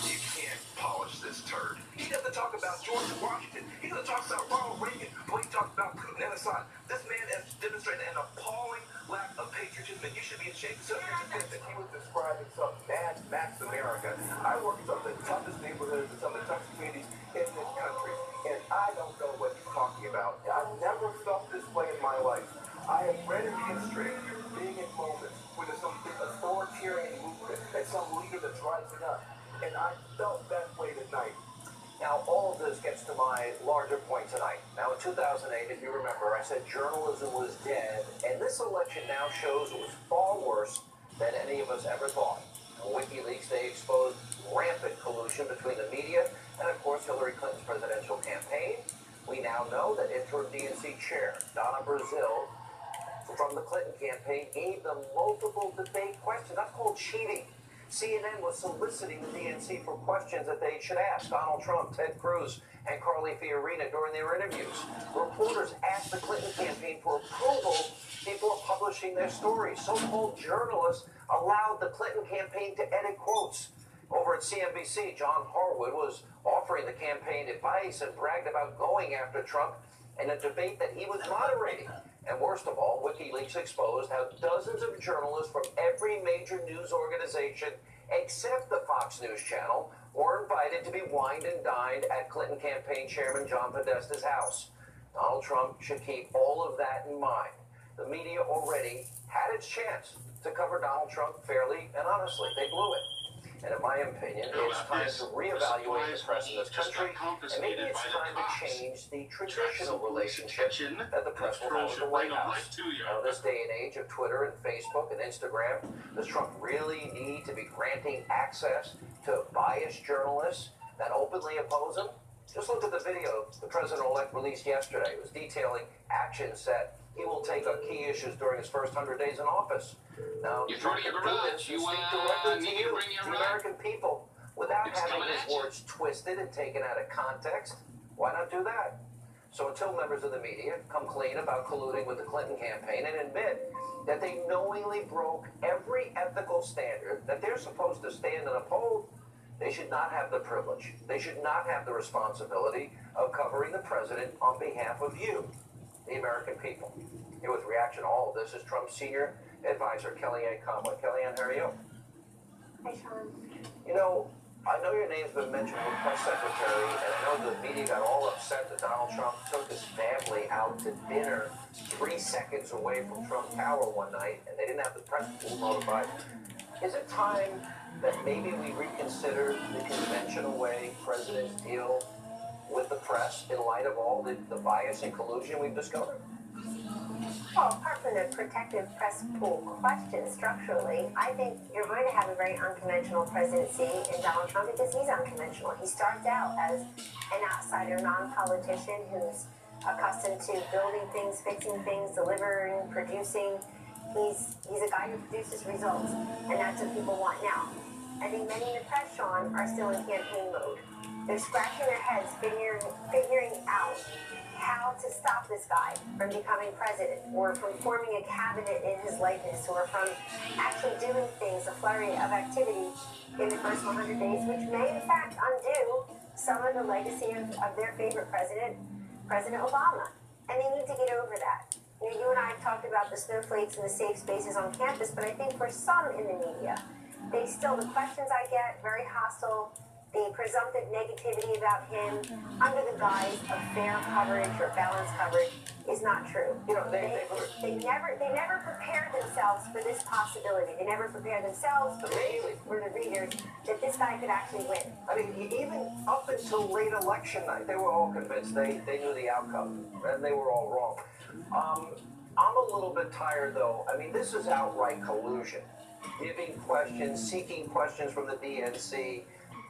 You can't polish this turd. He doesn't talk about George Washington. He doesn't talk about Ronald Reagan. But he talks about Putin and Assad. This man has demonstrated an appalling lack of patriotism, and you should be ashamed of that he was describing some Mad Max America. I work in some of the toughest neighborhoods and some of the toughest communities in this country, and I don't know what he's talking about. I've never felt this way in my life. I have read in history being in moments where there's some authoritarian movement and some leader that's rising up. And I felt that way tonight. Now, all of this gets to my larger point tonight. Now, in 2008, if you remember, I said journalism was dead, and this election now shows it was far worse than any of us ever thought. In WikiLeaks, they exposed rampant collusion between the media and, of course, Hillary Clinton's presidential campaign. We now know that interim DNC chair Donna Brazile from the Clinton campaign gave them multiple debate questions. That's called cheating. CNN was soliciting the DNC for questions that they should ask Donald Trump, Ted Cruz, and Carly Fiorina during their interviews. Reporters asked the Clinton campaign for approval before publishing their stories. So-called journalists allowed the Clinton campaign to edit quotes. Over at CNBC, John Harwood was offering the campaign advice and bragged about going after Trump in a debate that he was moderating. And worst of all, WikiLeaks exposed how dozens of journalists from every major news organization, except the Fox News channel, were invited to be wined and dined at Clinton campaign chairman John Podesta's house. Donald Trump should keep all of that in mind. The media already had its chance to cover Donald Trump fairly and honestly. They blew it. And in my opinion, it's time to reevaluate the press in this country, and maybe it's time to change the traditional relationship that the press will have with the White House. Now, in this day and age of Twitter and Facebook and Instagram, does Trump really need to be granting access to biased journalists that openly oppose him? Just look at the video the president-elect released yesterday. It was detailing actions that he will take on key issues during his first 100 days in office. Now, Trump can do this and speak directly to you, the American people, without having his words twisted and taken out of context. Why not do that? So until members of the media come clean about colluding with the Clinton campaign and admit that they knowingly broke every ethical standard that they're supposed to stand and uphold, they should not have the privilege. They should not have the responsibility of covering the president on behalf of you, the American people. Here with reaction to all of this is Trump's senior advisor, Kellyanne Conway. Kellyanne, how are you? Hi, Sean. You know, I know your name's been mentioned with press secretary, and I know the media got all upset that Donald Trump took his family out to dinner 3 seconds away from Trump Tower one night, and they didn't have the press pool notified. Is it time that maybe we reconsider the conventional way presidents deal with the press in light of all the bias and collusion we've discovered? Well, apart from the protective press pool question structurally, I think you're going to have a very unconventional presidency in Donald Trump because he's unconventional. He starts out as an outsider, non-politician who's accustomed to building things, fixing things, delivering, producing. He's a guy who produces results, and that's what people want now. I think many in the press, Sean, are still in campaign mode. They're scratching their heads, figuring out how to stop this guy from becoming president, or from forming a cabinet in his likeness, or from actually doing things, a flurry of activity in the first 100 days, which may in fact undo some of the legacy of their favorite president, President Obama. And they need to get over that. You know, you and I have talked about the snowflakes and the safe spaces on campus, but I think for some in the media, the questions I get, very hostile, the presumptive negativity about him under the guise of fair coverage or balanced coverage is not true. You know, they never prepared themselves for this possibility. They never prepared themselves for the readers that this guy could actually win. I mean, even up until late election night, they were all convinced they knew the outcome, and they were all wrong. I'm a little bit tired, though. I mean, this is outright collusion. Giving questions, seeking questions from the DNC.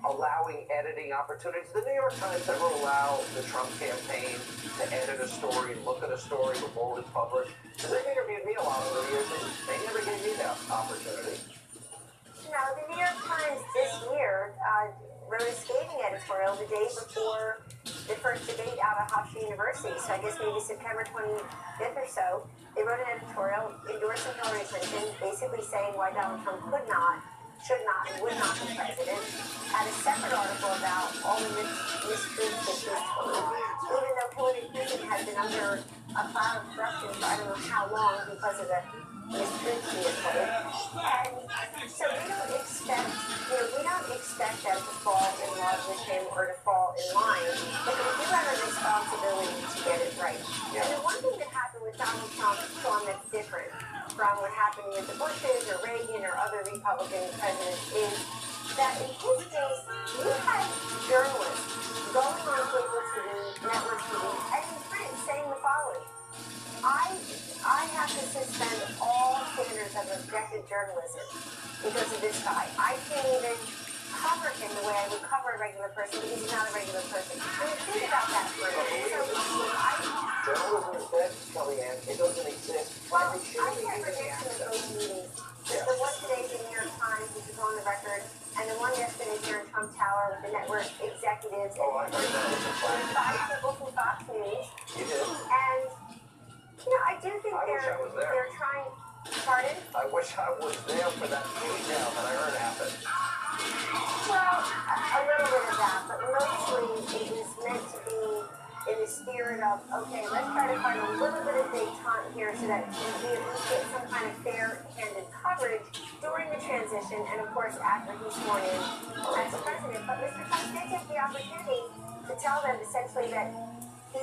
allowing editing opportunities. The New York Times ever allow the Trump campaign to edit a story, look at a story before it was published? Because they've interviewed me a lot over the years, and they never gave me that opportunity. No, the New York Times this year wrote a scathing editorial the day before the first debate out of Hofstra University. So I guess maybe September 25th or so, they wrote an editorial endorsing Hillary Clinton, basically saying why Donald Trump could not, should not, and would not be president. Had a separate article about all the mistruths that she was told, even though Hillary Clinton has been under a cloud of corruption for I don't know how long because of the mistruths she was told. And so we don't expect them to fall in love with him or to fall in line, but we do have a responsibility to get it right. And the one thing that happened with Donald Trump, Sean, that's different from what happened with the Bushes or Reagan or other Republican presidents is that in his case, you had journalists going on cable TV, network TV, and in print saying the following: I have to suspend all standards of objective journalism because of this guy. I can't even cover him the way I would cover a regular person because he's not a regular person. I mean, think about that for a minute. Journalism is dead, Kellyanne. It doesn't exist. Well, I can't predict in those meetings. The one today, the New York Times, which is on the record, and the one yesterday here in Trump Tower with the network executives and 5 people from Fox News. You did. And I do think they're trying. Pardon? I wish I was there for that takedown that I heard happen. Well, a little bit of that, but mostly it was meant to be in the spirit of, okay, let's try to find a little bit of detente here so that we at least get some kind of fair-handed coverage during the transition and, of course, after he's sworn in as president. But Mr. Trump did take the opportunity to tell them essentially that in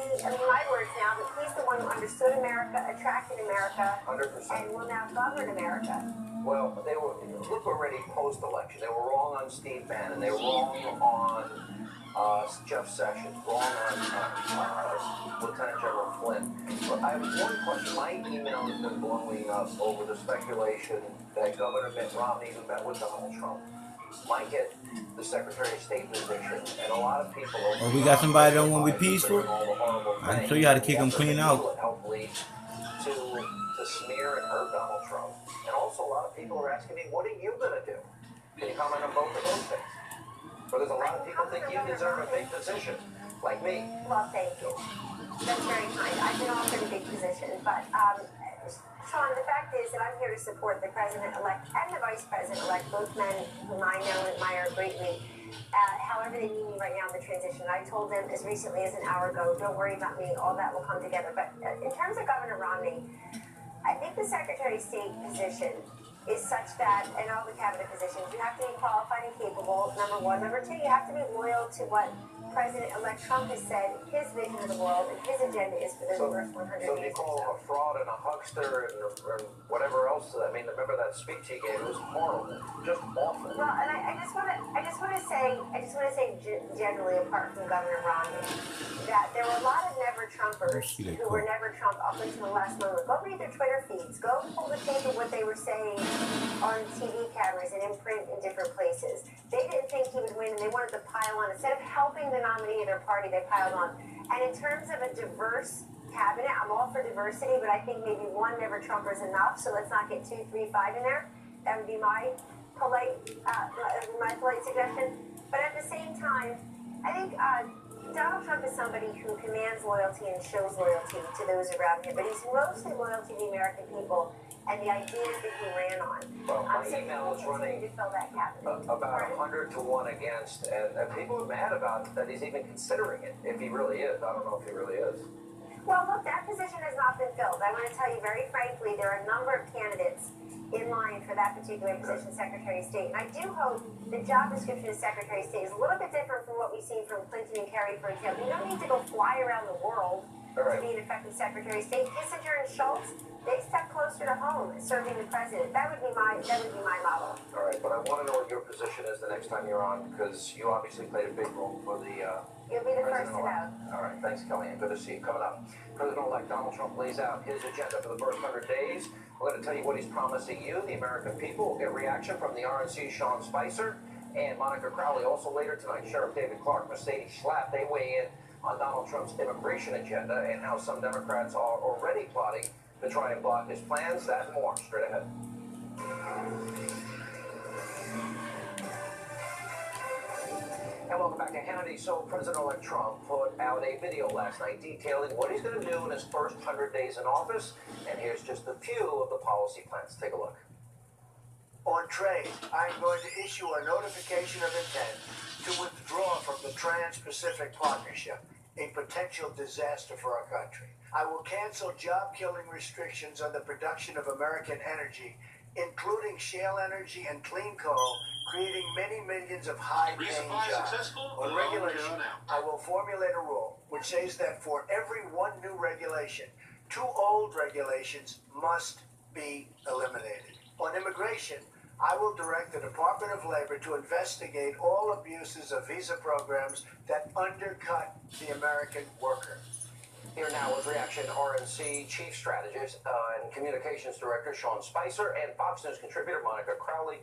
my words now, that he's the one who understood America, attracted America, 100%. and will now govern America. Well, they were, look already post-election. They were wrong on Steve Bannon. They were wrong on Jeff Sessions, wrong on Lieutenant General Flynn. But I have one question. My email has been blowing up over the speculation that Governor Mitt Romney, who met with Donald Trump, might get the Secretary of State position, and a lot of people. Oh, we got somebody that don't want to be peaceful. I can show you how to kick them clean out. Help lead to smear and hurt Donald Trump, and also a lot of people are asking me, "What are you going to do?" Can you comment on both of those things? But there's a lot of people think you deserve a big position, like me. Well, thank you. That's very kind. I've been offered a big position, but Sean, the fact is that I'm here to support the president-elect and the vice president-elect, both men whom I know and admire greatly. However they need me right now in the transition. I told them as recently as an hour ago, don't worry about me, all that will come together. But in terms of Governor Romney, I think the Secretary of State position is such that, and all the cabinet positions, you have to be qualified and capable, number one. Number two, you have to be loyal to what President-elect Trump has said his vision of the world and his agenda is for those first 100 days. So you call him a fraud and a huckster and whatever else? I mean, remember that speech he gave? It was horrible, just awful. Well, and I just want to say generally, apart from Governor Romney, that there were a lot of never Trumpers who were never Trump up until the last moment. Go read their Twitter feeds. Go pull the tape of what they were saying on TV cameras and in print in different places. They didn't think he would win, and they wanted to pile on. Instead of helping the nominee of their party, they piled on. And in terms of a diverse cabinet, I'm all for diversity, but I think maybe one never Trumper is enough. So let's not get 2, 3, 5 in there. That would be my polite suggestion. But at the same time, I think Donald Trump is somebody who commands loyalty and shows loyalty to those around him, but he's mostly loyal to the American people and the ideas that he ran on. Well, my email is running about 100 to 1 against, and people are mad about it, that he's even considering it, if he really is. I don't know if he really is. Well, look, that position has not been filled. I want to tell you very frankly, there are a number of candidates in line for that particular position, Secretary of State. And I do hope the job description of Secretary of State is a little bit different from what we've seen from Clinton and Kerry, for example. You don't need to go fly around the world to be an effective Secretary of State. Kissinger and Schultz, they step closer to home serving the president. That would be my model. All right, but I want to know what your position is the next time you're on, because you obviously played a big role for the You'll be the first to know. All right, thanks, Kellyanne. Good to see you. Coming up, President-elect Donald Trump lays out his agenda for the first 100 days. We're going to tell you what he's promising you, the American people. We'll get reaction from the RNC's Sean Spicer. And Monica Crowley, also later tonight, Sheriff David Clark, Mercedes Schlapp, they weigh in on Donald Trump's immigration agenda and how some Democrats are already plotting to try and block his plans. That and more straight ahead. And welcome back to Hannity. So President-elect Trump put out a video last night detailing what he's going to do in his first 100 days in office. And here's just a few of the policy plans. Take a look. On trade, I'm going to issue a notification of intent to withdraw from the Trans-Pacific Partnership, a potential disaster for our country. I will cancel job-killing restrictions on the production of American energy, including shale energy and clean coal, creating many millions of high-paying jobs. On regulation, I will formulate a rule which says that for every one new regulation, 2 old regulations must be eliminated. On immigration, I will direct the Department of Labor to investigate all abuses of visa programs that undercut the American worker. Here now with reaction, RNC Chief Strategist and Communications Director Sean Spicer and Fox News contributor Monica Crowley.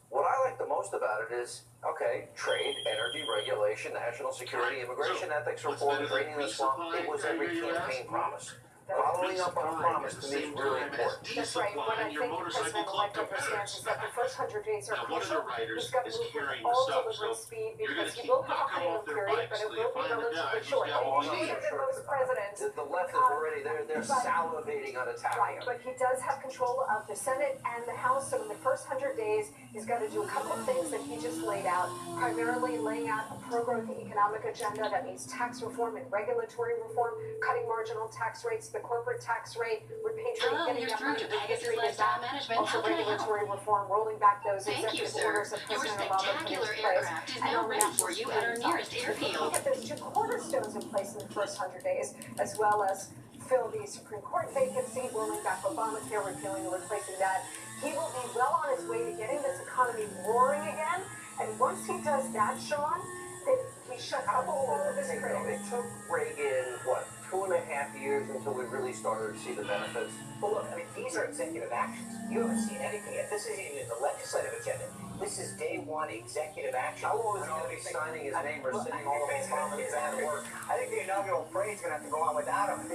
What I like the most about it is, okay, trade, energy, regulation, national security, immigration, ethics reform, draining the swamp. It was every campaign promise. Following up on a promise to me is really important. That's right. What I think the president-elect understands is that the first 100 days are crucial. He's got to move with all deliberate speed because he will have a honeymoon period, but it will be relatively short. Most presidents. The left is already, they're salivating on attacking right, him. but he does have control of the Senate and the House, so in the first 100 days, he's got to do a couple of things that he just laid out, primarily laying out a pro-growth economic agenda that means tax reform and regulatory reform, cutting marginal tax rates, the corporate tax rate, repatriating, getting that money repatriated back, also regulatory reform, rolling back those executive orders that President Obama put into place, and on national security. We'll get those 2 cornerstones in place in the first 100 days, as well as fill the Supreme Court vacancy, rolling back Obamacare, repealing and replacing that. He will be well on his way to getting this economy roaring again, and once he does that, Sean, then he shut up all of his critics. It took Reagan, what, 2.5 years until we really started to see the benefits? Well, look, I mean, these are executive actions. You haven't seen anything yet. This isn't even the legislative agenda. This is day one executive action. How long is he going to be signing his name or sitting all over Obama's bad work? I think the inaugural parade's going to have to go on without him.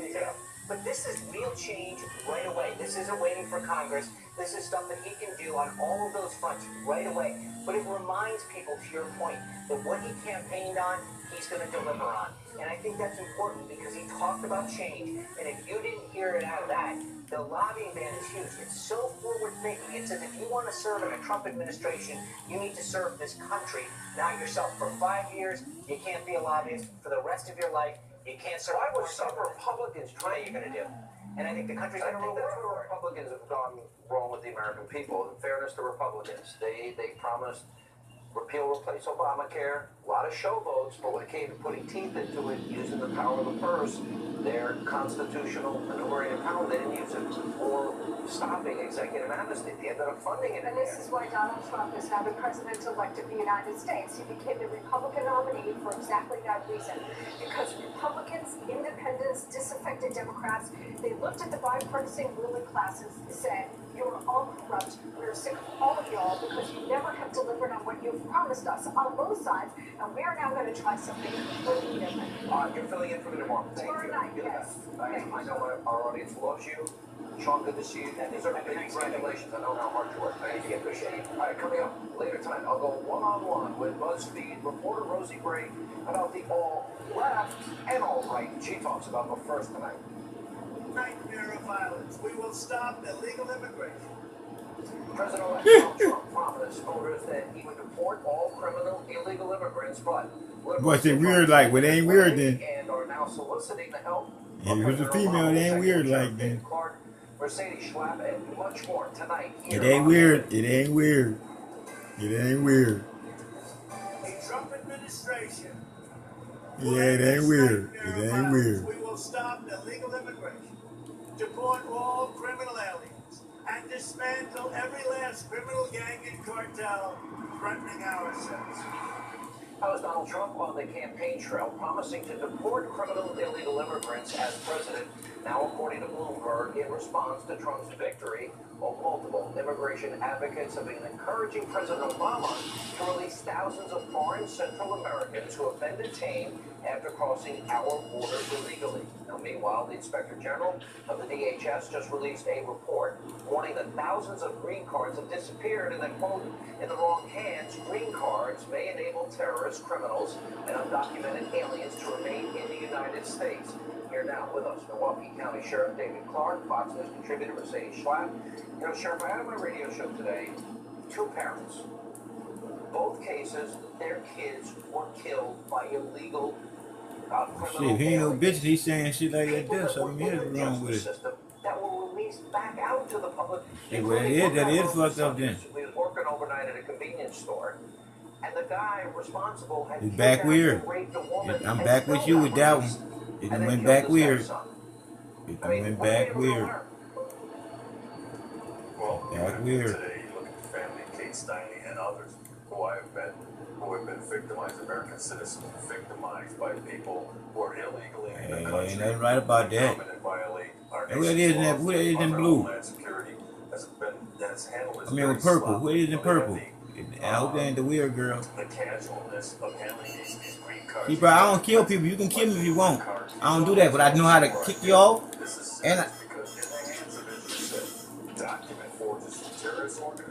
But this is real change right away. This isn't waiting for Congress. This is stuff that he can do on all of those fronts right away. But it reminds people, to your point, that what he campaigned on, he's going to deliver on. And I think that's important because he talked about change. And if you didn't hear it out of that, the lobbying ban is huge. It's so forward-thinking. It says if you want to serve in a Trump administration, you need to serve this country, not yourself. For 5 years, you can't be a lobbyist. For the rest of your life, you can't serve. Why would some Republicans try? What are you going to do? And I think the country's I going don't to know think where Republicans have gone wrong with the American people. In fairness to Republicans, they promised repeal, replace Obamacare, a lot of show votes, but when it came to putting teeth into it, using the power of the purse, their constitutional maneuvering power, they didn't use it for stopping executive amnesty. They ended up funding it. And this is why Donald Trump is now the president-elect of the United States. He became the Republican nominee for exactly that reason. Because Republicans, independents, disaffected Democrats, they looked at the bipartisan ruling classes and said, you're all corrupt. We're sick of all of y'all because you never have delivered on what you've promised us on both sides, and we are now going to try something completely different. You're filling in for me tomorrow. Thank Tomorrow you. night, You're the yes. best. I know our audience loves you. Sean, good to see you. And these are big congratulations. I know how hard you work. Thank you. Appreciate it. All right, coming up later tonight, I'll go one-on-one with BuzzFeed reporter Rosie Gray about the all left and all right she talks about. But first tonight, Nightmare of violence. We will stop illegal immigration. President-elect Donald Trump promised voters that he would deport all criminal illegal immigrants, but What's it weird like? Well, it ain't weird then. and are now soliciting the help. If it was a female, it ain't weird like then. Clark, Mercedes Schlapp, and much more tonight. It ain't weird. It ain't weird. It ain't weird. A Trump administration. Yeah, it ain't weird. It ain't weird. We will stop illegal immigration, deport all criminal aliens, and dismantle every last criminal gang and cartel threatening our citizens. How is Donald Trump on the campaign trail, promising to deport criminal illegal immigrants as president? Now, according to Bloomberg, in response to Trump's victory, multiple immigration advocates have been encouraging President Obama to release thousands of foreign Central Americans who have been detained after crossing our borders illegally. Now, meanwhile, the Inspector General of the DHS just released a report warning that thousands of green cards have disappeared and that, quote, in the wrong hands, green cards may enable terrorists, criminals, and undocumented aliens to remain in the United States. Here now with us, Milwaukee County Sheriff David Clark, Fox News contributor Mercedes Schlapp. You know, Sheriff, I had on my radio show today 2 parents. Both cases, their kids were killed by illegal criminal Shit, he ain't no aliens. bitch. He's saying shit like that. There's something People here that were in wrong the with it. system that were released back out to the public. Hey, well, that is fucked up then. He was working overnight at a convenience store, and the guy responsible had He's back weird. raped a woman. I'm back with you with that one. It done went back weird. It done went back weird. Well, back weird. Today, you look at the family of Kate Steinle and others who I have met, who have been victimized, American citizens victimized by people who are illegally in the country. Ain't nothing right about that. Who that is in that? Who that is in blue? I mean with purple. Who is in purple? I hope that ain't the weird girl. The casualness of handling these green cards. See, bro, I don't kill people. You can kill me if you want. I don't do that, but I know how to kick you off. And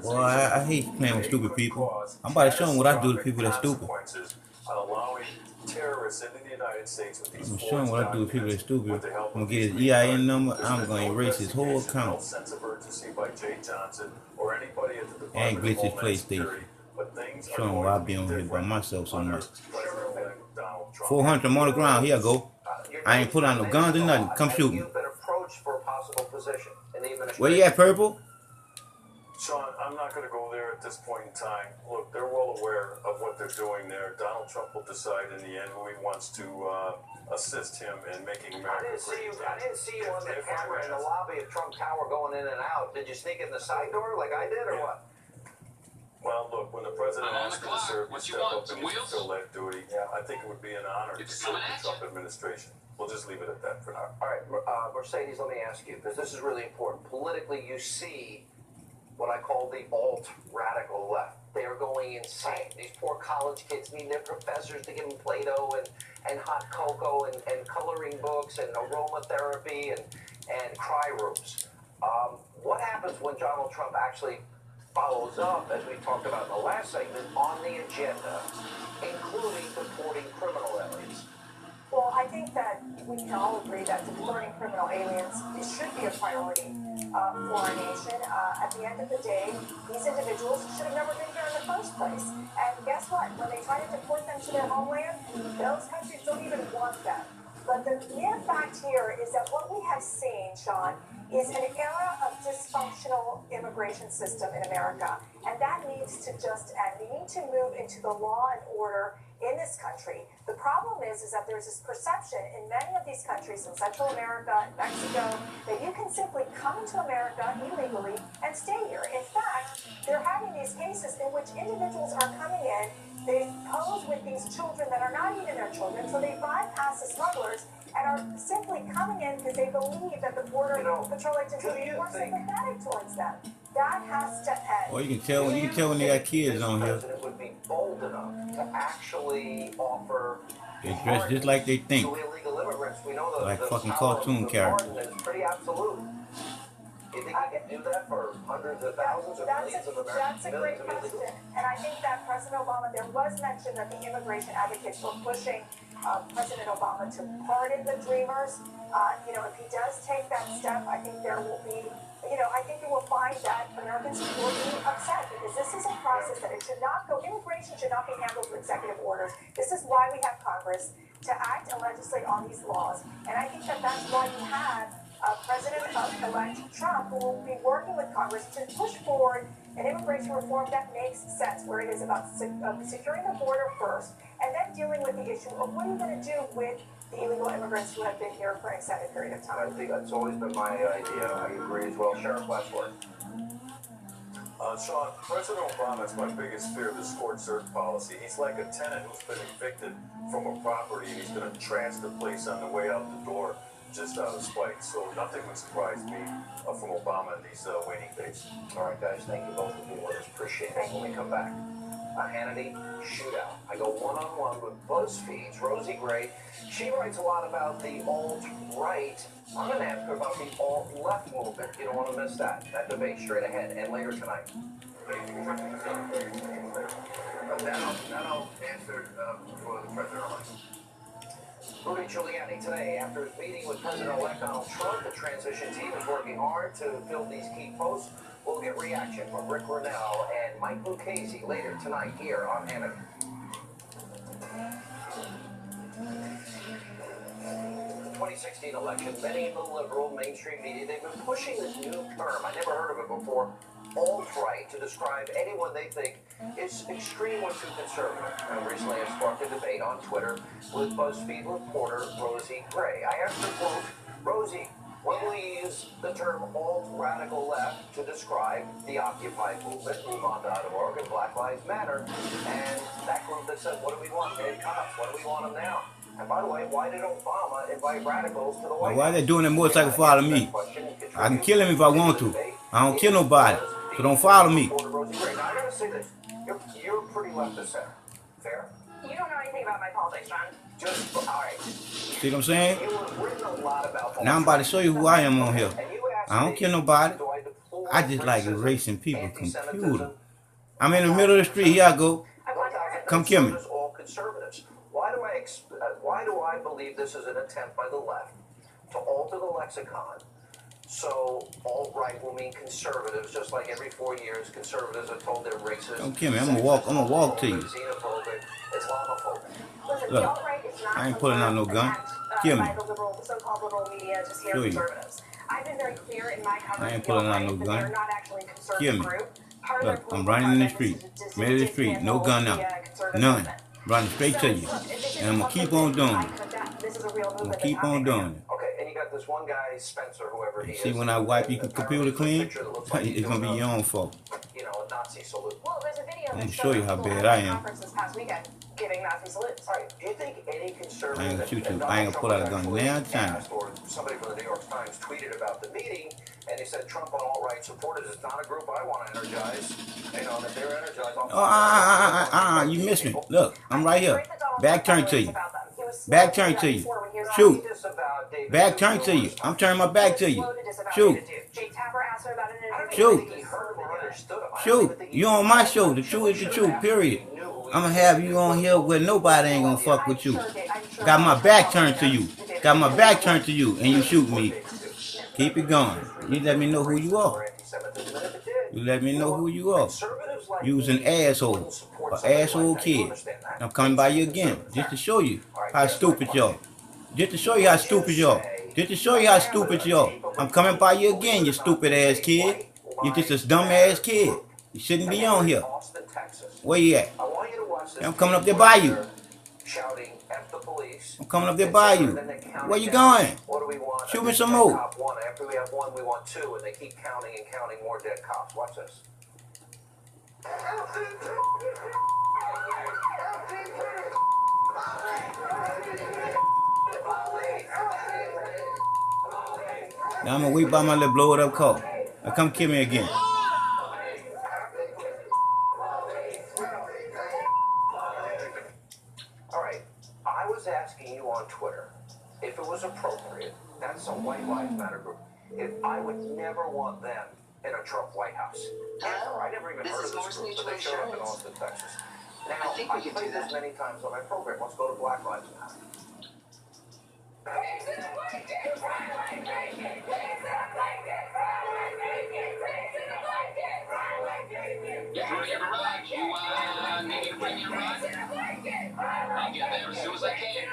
well, I hate playing with stupid people. I'm about to show them what I do to people that's stupid. Allowing terrorists into the United States with these I'm showing what I do to people that's stupid. I'm gonna get his EIN number. I'm gonna erase his whole account. Sense of urgency by Jay Johnson or anybody at the And Department glitch of his Homeland PlayStation. Security, but things Showing are why I going be to on be here by different myself so under much. President Donald Trump. 400, I'm on the ground. Here I go. I ain't put on no guns or nothing. Come shoot me. You've been approached for a possible position in the administration. Where you at, Purple? Sean, I'm not going to go there at this point in time. Look, they're well aware of what they're doing there. Donald Trump will decide in the end who he wants to assist him in making America great. I didn't see you on the camera in the lobby of Trump Tower going in and out. Did you sneak in the side door like I did, or what? Well, look, when the president asks you to serve, you step up and you fulfill that duty. I think it would be an honor to serve the Trump administration. We'll just leave it at that for now. All right, Mercedes, let me ask you, because this is really important. Politically, you see what I call the alt-radical left. They are going insane. These poor college kids need their professors to give them Play-Doh and hot cocoa and coloring books and aromatherapy and cry rooms. What happens when Donald Trump actually follows up, as we talked about in the last segment, on the agenda, including deporting criminal aliens? Well, I think that we can all agree that deporting criminal aliens should be a priority for our nation. At the end of the day, these individuals should have never been here in the first place. And guess what? When they try to deport them to their homeland, those countries don't even want them. But the mere fact here is that what we have seen, Sean, is an era of dysfunctional immigration system in America. And that needs to just end. We need to move into the law and order in this country. The problem is that there's this perception in many of these countries in Central America and Mexico that you can simply come into America illegally and stay here. In fact, they're having these cases in which individuals are coming in, they pose with these children that are not even their children, so they bypass the smugglers and are simply coming in because they believe that the border patrol agents will be more sympathetic towards them. That has to end. Well, you can tell when they got kids on here. Would be bold enough to actually offer. They dress just like they think. To illegal immigrants. We know like fucking cartoon characters. It's pretty absolute. Do you think he can do that for hundreds of thousands or millions of Americans? That's a great question. And I think that President Obama, there was mention that the immigration advocates were pushing President Obama to pardon the dreamers. If he does take that step, I think there will be, I think you will find that Americans will be upset because this is a process that it should not go, immigration should not be handled through executive orders. This is why we have Congress to act and legislate on these laws. And I think that that's why you have President-elect Trump, who will be working with Congress to push forward an immigration reform that makes sense, where it is about securing the border first, and then dealing with the issue of what are you going to do with the illegal immigrants who have been here for an extended period of time. I think that's always been my idea. I agree as well. Sheriff, last word. Sean, President Obama's my biggest fear of the scorched earth policy. He's like a tenant who's been evicted from a property and he's going to trash the place on the way out the door just out of spite. So nothing would surprise me from Obama in these waning days. All right, guys, thank you both for being with us. Appreciate it. When we come back, a Hannity shootout. I go one-on-one with BuzzFeed's Rosie Gray. She writes a lot about the alt-right. I'm going to ask her about the alt-left movement. You don't want to miss that. That debate straight ahead and later tonight. That'll answer for the president-elect. Rudy Giuliani today, after his meeting with President-elect Donald Trump, the transition team is working hard to fill these key posts. We'll get reaction from Rick Grinnell and Mike Lucchese later tonight here on Hannity. 2016 election, many in the liberal mainstream media, they've been pushing this new term, I never heard of it before, alt-right, to describe anyone they think is extreme or too conservative. And recently I sparked a debate on Twitter with BuzzFeed reporter Rosie Gray. I asked her, quote, Rosie, when will you use the term alt-radical left to describe the Occupy movement, MoveOn.org, and Black Lives Matter, and that group that said, what do we want? Dead cops. What do we want them now? And by the way, why did Obama invite radicals to the White House? Why they doing that motorcycle follow me? I can kill him if I want to. I don't kill nobody, so don't follow me. Now, I gotta say this. You're pretty left of center. Fair? You don't know anything about my politics, John. Just, all right. See what I'm saying? You have written a lot about Now I'm about to show you who I am on here. I don't kill nobody. I just like erasing people's computer. I'm in the middle of the street. Here I go. Come kill me. All conservatives. Why do I believe this is an attempt by the left to alter the lexicon? So alt-right will mean conservatives, just like every 4 years conservatives are told they're racist. Don't kill me. I'm gonna walk to you. Xenophobic, Islamophobic. Look, I ain't pulling out no gun. Kill me. By the so-called liberal media to scare conservatives. I've been very clear in my coverage I ain't pulling out no gun. they're not actually a conservative Kill me. group. Look, I'm running in the street. Middle of the street. No gun out. None. Running straight to you. And I'm gonna keep on doing it. I'm gonna keep on doing it. Okay, and you got this one guy, Spencer, whoever he is. See, when I wipe your computer clean, it's gonna be your own fault. You know, a Nazi salute. Well, there's a video I'm gonna show you how bad I am. this past weekend giving Nazi salutes. All right, do you think any conservative... I ain't gonna shoot you. I ain't gonna pull out a gun now time. Or somebody from the New York Times tweeted about the meeting, and he said Trump on alt-right supporters is not a group I want to energize. You know, that they're energized. You missed me. Look, I'm right here. Back turn to you. Back turn to you. Shoot. Back turn to you. I'm turning my back to you. Shoot. Shoot. Shoot. You on my show. The truth is the truth, period. I'm gonna have you on here where nobody ain't gonna fuck with you. Got my back turned to you. Got my back turned to you, and you shoot me. Keep it going. You let me know who you are. You let me know who you are. You was an asshole. An asshole kid. I'm coming by you again. Just to show you how stupid y'all. Just to show you how stupid y'all. Just to show you how stupid y'all. I'm coming by you again, you stupid ass kid. You're just a dumb ass kid. You shouldn't be on here. Where you at? I'm coming up there by you. I'm coming up there by you. Where you going? Shoot me some more. After we have one, we want two, and they keep counting and counting more dead cops. Watch this. Now I'm gonna wait by my little blow it up car. Now come kill me again. Alright, I was asking you on Twitter if it was appropriate, that's a White Lives Matter group, if I would never want them in a Trump White House. Ever. I never even heard of this group, but they showed up in Austin, Texas. Now, I played this many times on my program. Let's go to Black Lives Matter. Get ready to rock. You need to bring your rock. I'll get there as soon as I can.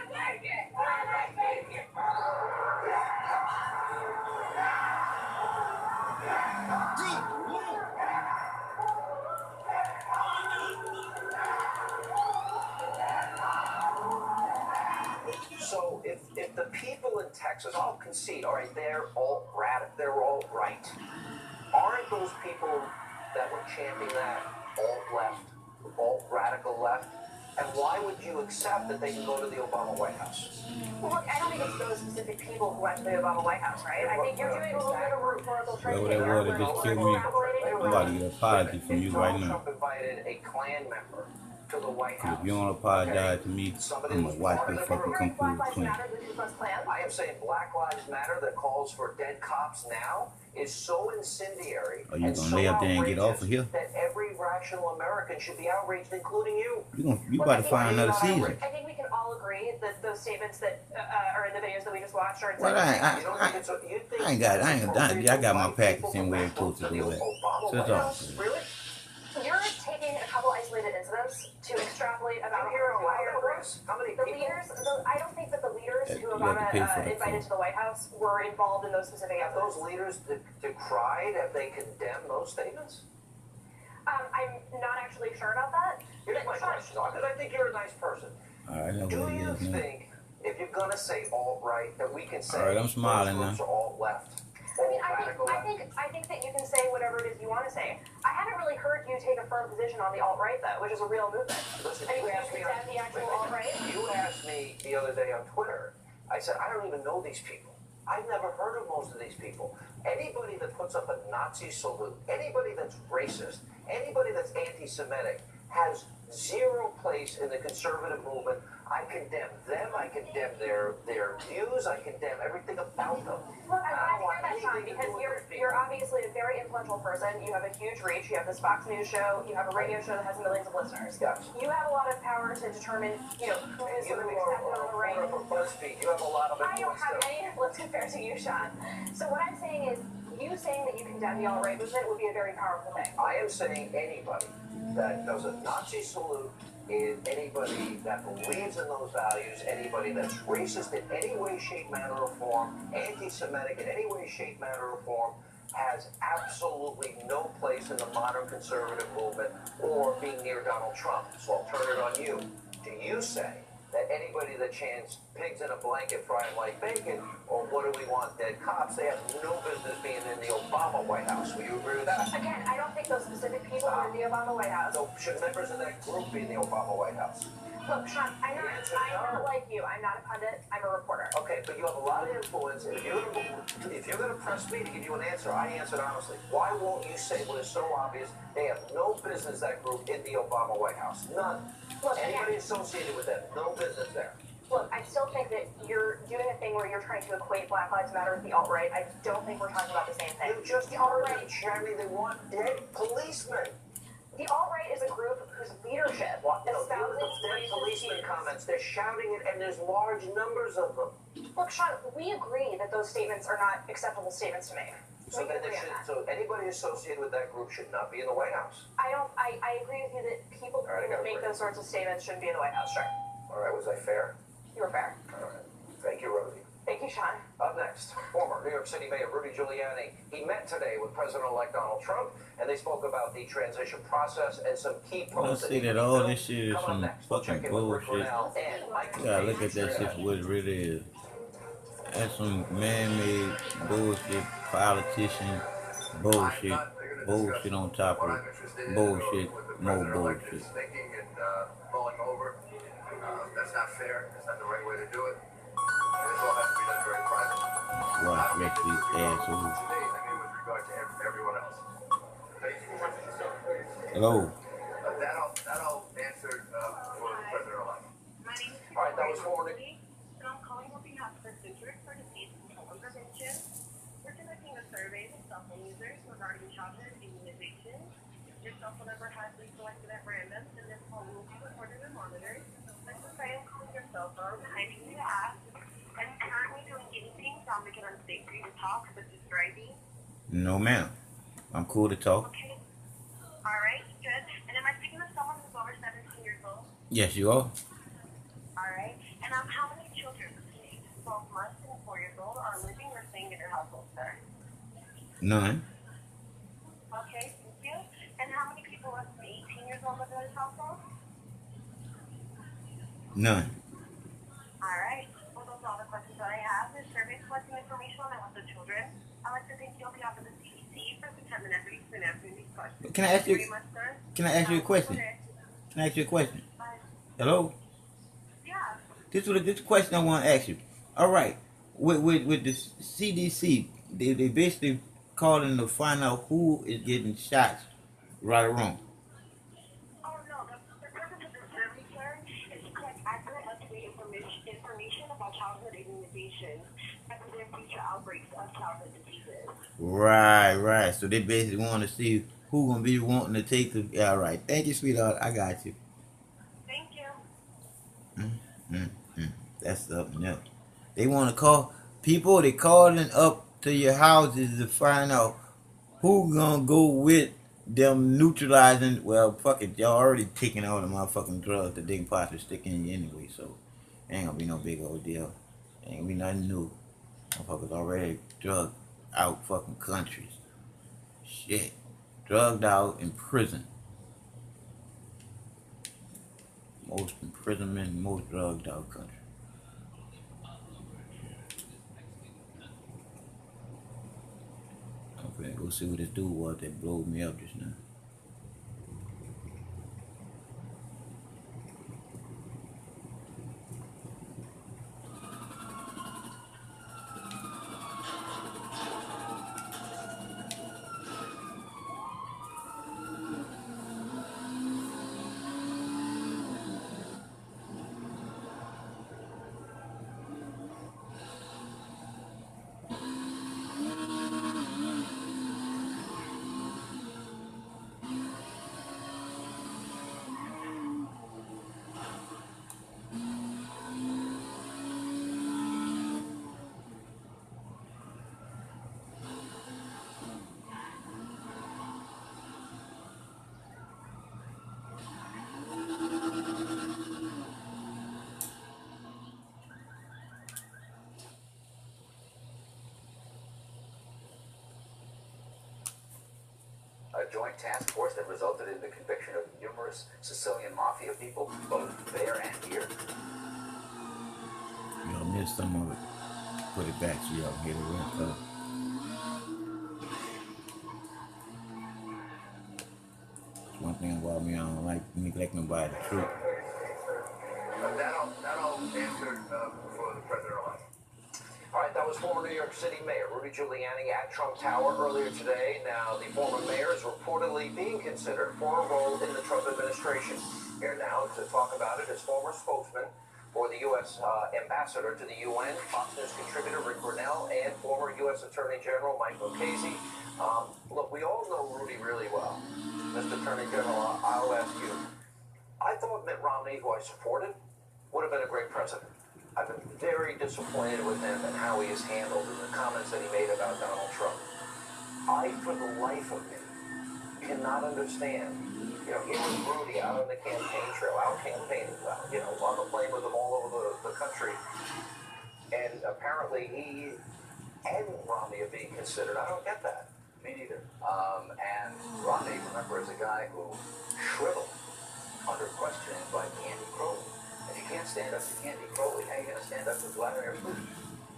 So if the people in Texas, I'll concede, all right, they're all right. Aren't those people that were chanting that alt-left, alt-radical left? And why would you accept that they can go to the Obama White House? Well, look, I don't think it's those specific people who went to the Obama White House, right? I think you're doing a little bit of rhetorical training. Whatever water just killed me. I'm about to get an apology from you right now. Trump invited a Klan member to the White House. If you don't apologize to me, I'm gonna wipe your fucking computer clean. I am saying Black Lives Matter that calls for dead cops now is so incendiary. Are you gonna lay up there and get off of here? That every rational American should be outraged, including you. You about to find another season. I think we can all agree that those statements that are in the videos that we just watched are well, I got my package in where it's supposed to go at. So it's all good. Really? You're taking a couple isolated incidents to extrapolate about how many the leaders. I don't think that the leaders who Obama invited to the White House were involved in those specific incidents. Have those leaders decried? Have they condemned those statements? I'm not actually sure about that. Here's my question, because I think you're a nice person. All right, I know Do what it you is, man. think, if you're gonna say alt-right, that we can say all right, I'm smiling now. alt-left? I mean, I think that you can say whatever it is you want to say. I haven't really heard you take a firm position on the alt-right, though, which is a real movement. Listen, I mean, you condemn the actual alt-right? You asked me the other day on Twitter. I said, I don't even know these people. I've never heard of most of these people. Anybody that puts up a Nazi salute, anybody that's racist, anybody that's anti-Semitic has zero place in the conservative movement. I condemn them. I condemn their views. I condemn everything about them. Look, I'm glad to hear that, Sean, because you're obviously a very influential person. You have a huge reach. You have this Fox News show. You have a radio show that has millions of listeners. Yes. You have a lot of power to determine, who is sort of accepted on the right. BuzzFeed. You have a lot of influence. I don't have any influence compared to you, Sean. So what I'm saying is, you saying that you condemn the alt-right movement would be a very powerful thing. I am saying anybody that does a Nazi salute, is anybody that believes in those values, anybody that's racist in any way, shape, manner, or form, anti-Semitic in any way, shape, manner, or form, has absolutely no place in the modern conservative movement or being near Donald Trump. So I'll turn it on you. Do you say that anybody that chants pigs in a blanket frying like bacon, or what do we want, dead cops, they have no business being in the Obama White House? Will you agree with that? Again, I don't think those specific people are in the Obama White House. So should members of that group be in the Obama White House? Look, Sean, I'm not like you. I'm not a pundit. I'm a reporter. Okay, but you have a lot of influence. If you're going to press me to give you an answer, I answered honestly. Why won't you say what is so obvious? They have no business, that group, in the Obama White House. None. Look, anybody associated with them, no business there. Look, I still think that you're doing a thing where you're trying to equate Black Lives Matter with the alt-right. I don't think we're talking about the same thing. You just heard them, Jeremy. They want dead policemen. The alt-right is a group whose leadership espouses dead policeman comments. They're shouting it, and there's large numbers of them. Look, Sean, we agree that those statements are not acceptable statements to make. So anybody associated with that group should not be in the White House. I agree with you that people who make those sorts of statements shouldn't be in the White House, sure. All right, was I fair? You were fair. All right. Thank you, Rosie. Thank you, Sean. Up next, former New York City Mayor Rudy Giuliani. He met today with President-elect Donald Trump, and they spoke about the transition process and some key points. I see that all this shit is some fucking bullshit. You gotta look at that shit for what it really is. That's some man-made bullshit, politician bullshit, bullshit on top of it, bullshit, more bullshit. That's not fair. That's not the right way to do it. This all has to be done very privately. Watch next week, assholes. With regard to everyone else. Hello. That'll answer for President-elect. My name is all right, that was forward. And I'm calling on behalf of the Center for Disease Control and Prevention. We're conducting a survey with cell phone users regarding childhood immunization. Your cell phone number has been selected at random, and this call will be recorded and monitored. I am calling your cell phone, typing the app, and currently doing anything to make it unsafe for you to talk, such as driving. No, ma'am. I'm cool to talk. Okay. All right, good. And am I speaking to someone who's over 17 years old? Yes, you are. All right. And how many children between 12 months and 4 years old are living or staying in your household, sir? None. Okay, thank you. And how many people less than 18 years old live in this household? None. All right. Well, those are all the questions that I have. This survey is collecting information on the health of children. I'd like to thank you on behalf of the CDC for protecting have an answer. You can answer these questions. Can I ask you? Very much, sir. Can I ask you a question? Can I ask you a question? Hello. Yeah. This is question I want to ask you. All right, with the CDC, they basically calling to find out who is getting shots, right or wrong. Oh no, the purpose of this survey, sir, is to collect accurate, up-to-date information about childhood immunizations and prevent future outbreaks of childhood diseases. Right. So they basically want to see who gonna be wanting to take the. Yeah, all right. Thank you, sweetheart. I got you. Thank you. That's something else. They want to call people. They calling up to your houses to find out who gonna go with them neutralizing. Well, fuck it, y'all already taking all the motherfucking drugs that they can possibly stick in you anyway. So ain't gonna be no big old deal. Ain't gonna be nothing new. Motherfuckers already drugged out fucking countries. Shit, drugged out in prison. Most imprisonment, most drugged out country. Okay, go see what this dude was that blowed me up just now. A joint task force that resulted in the conviction of numerous Sicilian mafia people, both there and here. Y'all missed some of it. Put it back so y'all can hear the rest of it. That's one thing about me, I don't like neglect nobody the truth. That'll answer for the president-elect. All right, that was former New York City Mayor Rudy Giuliani at Trump Tower earlier today. Now, the former mayor is reportedly being considered for a role in the Trump administration. Here now to talk about it is former spokesman for the U.S. ambassador to the UN, Fox News contributor Rick Grinnell, and former U.S. Attorney General Mike Lucchese. Look, we all know Rudy really well. Mr. Attorney General, I'll ask you. I thought Mitt Romney, who I supported, would have been a great president. I've been very disappointed with him and how he is handled and the comments that he made about Donald Trump. I, for the life of me, cannot understand. You know, here was Rudy out on the campaign trail, out campaigning, you know, on the plane with him all over the country. And apparently he and Romney are being considered. I don't get that. Me neither. And Romney, remember, is a guy who shriveled under questioning by Candy Crowley. If you can't stand up to Candy Crowley, how are you going to stand up to Vladimir Putin?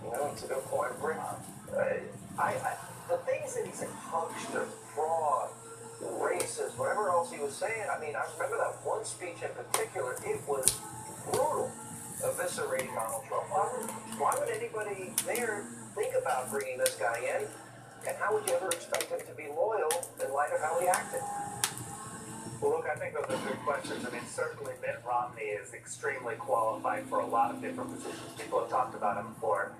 Well, that's a good point. The things that he said, huckster, fraud, racist, whatever else he was saying, I mean, I remember that one speech in particular, it was brutal, eviscerating Donald Trump. Why would anybody there think about bringing this guy in? And how would you ever expect him to be loyal in light of how he acted? Well, look, I think those are good questions. I mean, certainly Mitt Romney is extremely qualified for a lot of different positions. People have talked about him for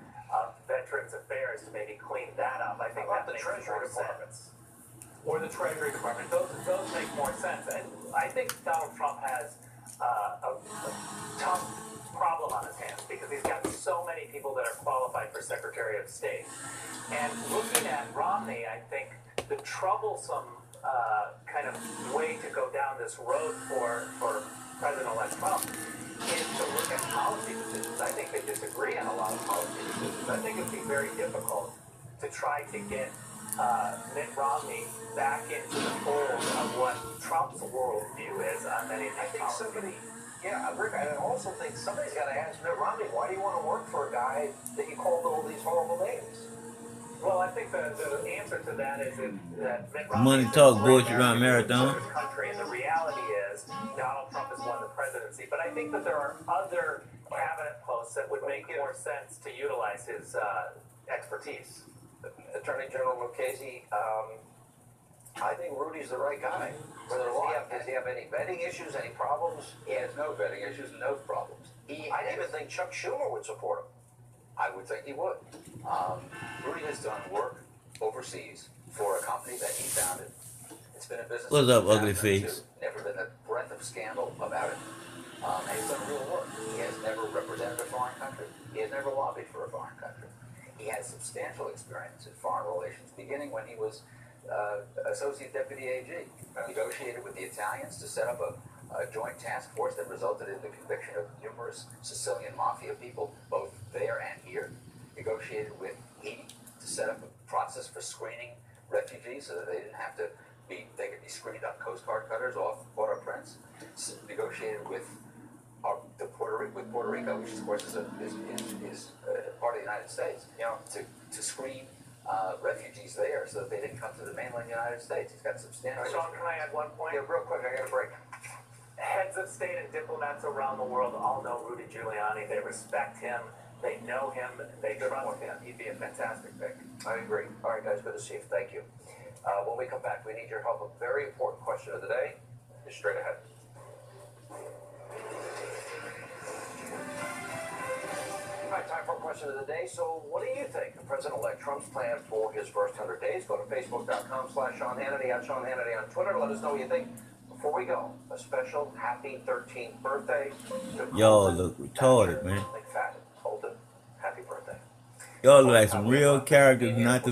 Veterans Affairs to maybe clean that up. I think that makes more sense. Or the Treasury Department. Those make more sense. And I think Donald Trump has a tough problem on his hands because he's got so many people that are qualified for Secretary of State. And looking at Romney, I think the troublesome kind of way to go down this road for President-elect Trump is to look at policy decisions. I think they disagree on a lot of policy decisions. I think it would be very difficult to try to get Mitt Romney back into the fold of what Trump's worldview is on many of these policies. Rick, I also think somebody's got to ask Mitt Romney, why do you want to work for a guy that you called all these horrible names? Well, I think the answer to that is that Mitt Money Romney is talk, a great bullshit around advocate marathon. for this country, and the reality is Donald Trump has won the presidency. But I think that there are other cabinet posts that would make more sense to utilize his expertise. Attorney General Mukasey, I think Rudy's the right guy. Does he have any vetting issues, any problems? He has no vetting issues, no problems. I didn't even think Chuck Schumer would support him. I would think he would. Rudy has done work overseas for a company that he founded. It's been a business. What's up, since ugly 2002. face? Never been a breath of scandal about it. And he's done real work. He has never represented a foreign country. He has never lobbied for a foreign country. He has substantial experience in foreign relations, beginning when he was Associate Deputy AG. Negotiated with the Italians to set up a joint task force that resulted in the conviction of numerous Sicilian mafia people, both there and here. Negotiated with Haiti to set up a process for screening refugees so that they didn't have to they could be screened on Coast Guard cutters off Port-au-Prince. Negotiated with Puerto Rico, which of course is part of the United States, to screen refugees there so that they didn't come to the mainland United States. He's got substantial. Sean, can I add one point? Yeah, real quick, I got a break. Heads of state and diplomats around the world all know Rudy Giuliani. They respect him. They know him. They trust him. He'd be a fantastic pick. I agree. All right, guys, good to see you. Thank you. When we come back, we need your help. A very important question of the day is straight ahead. All right, time for a question of the day. So what do you think of President-elect Trump's plan for his first 100 days? Go to Facebook.com/Sean Hannity, at Sean Hannity on Twitter. Let us know what you think. Before we go, a special happy 13th birthday to Y'all look retarded, man. McFadden. Holden, happy birthday. Y'all look like some real characters not to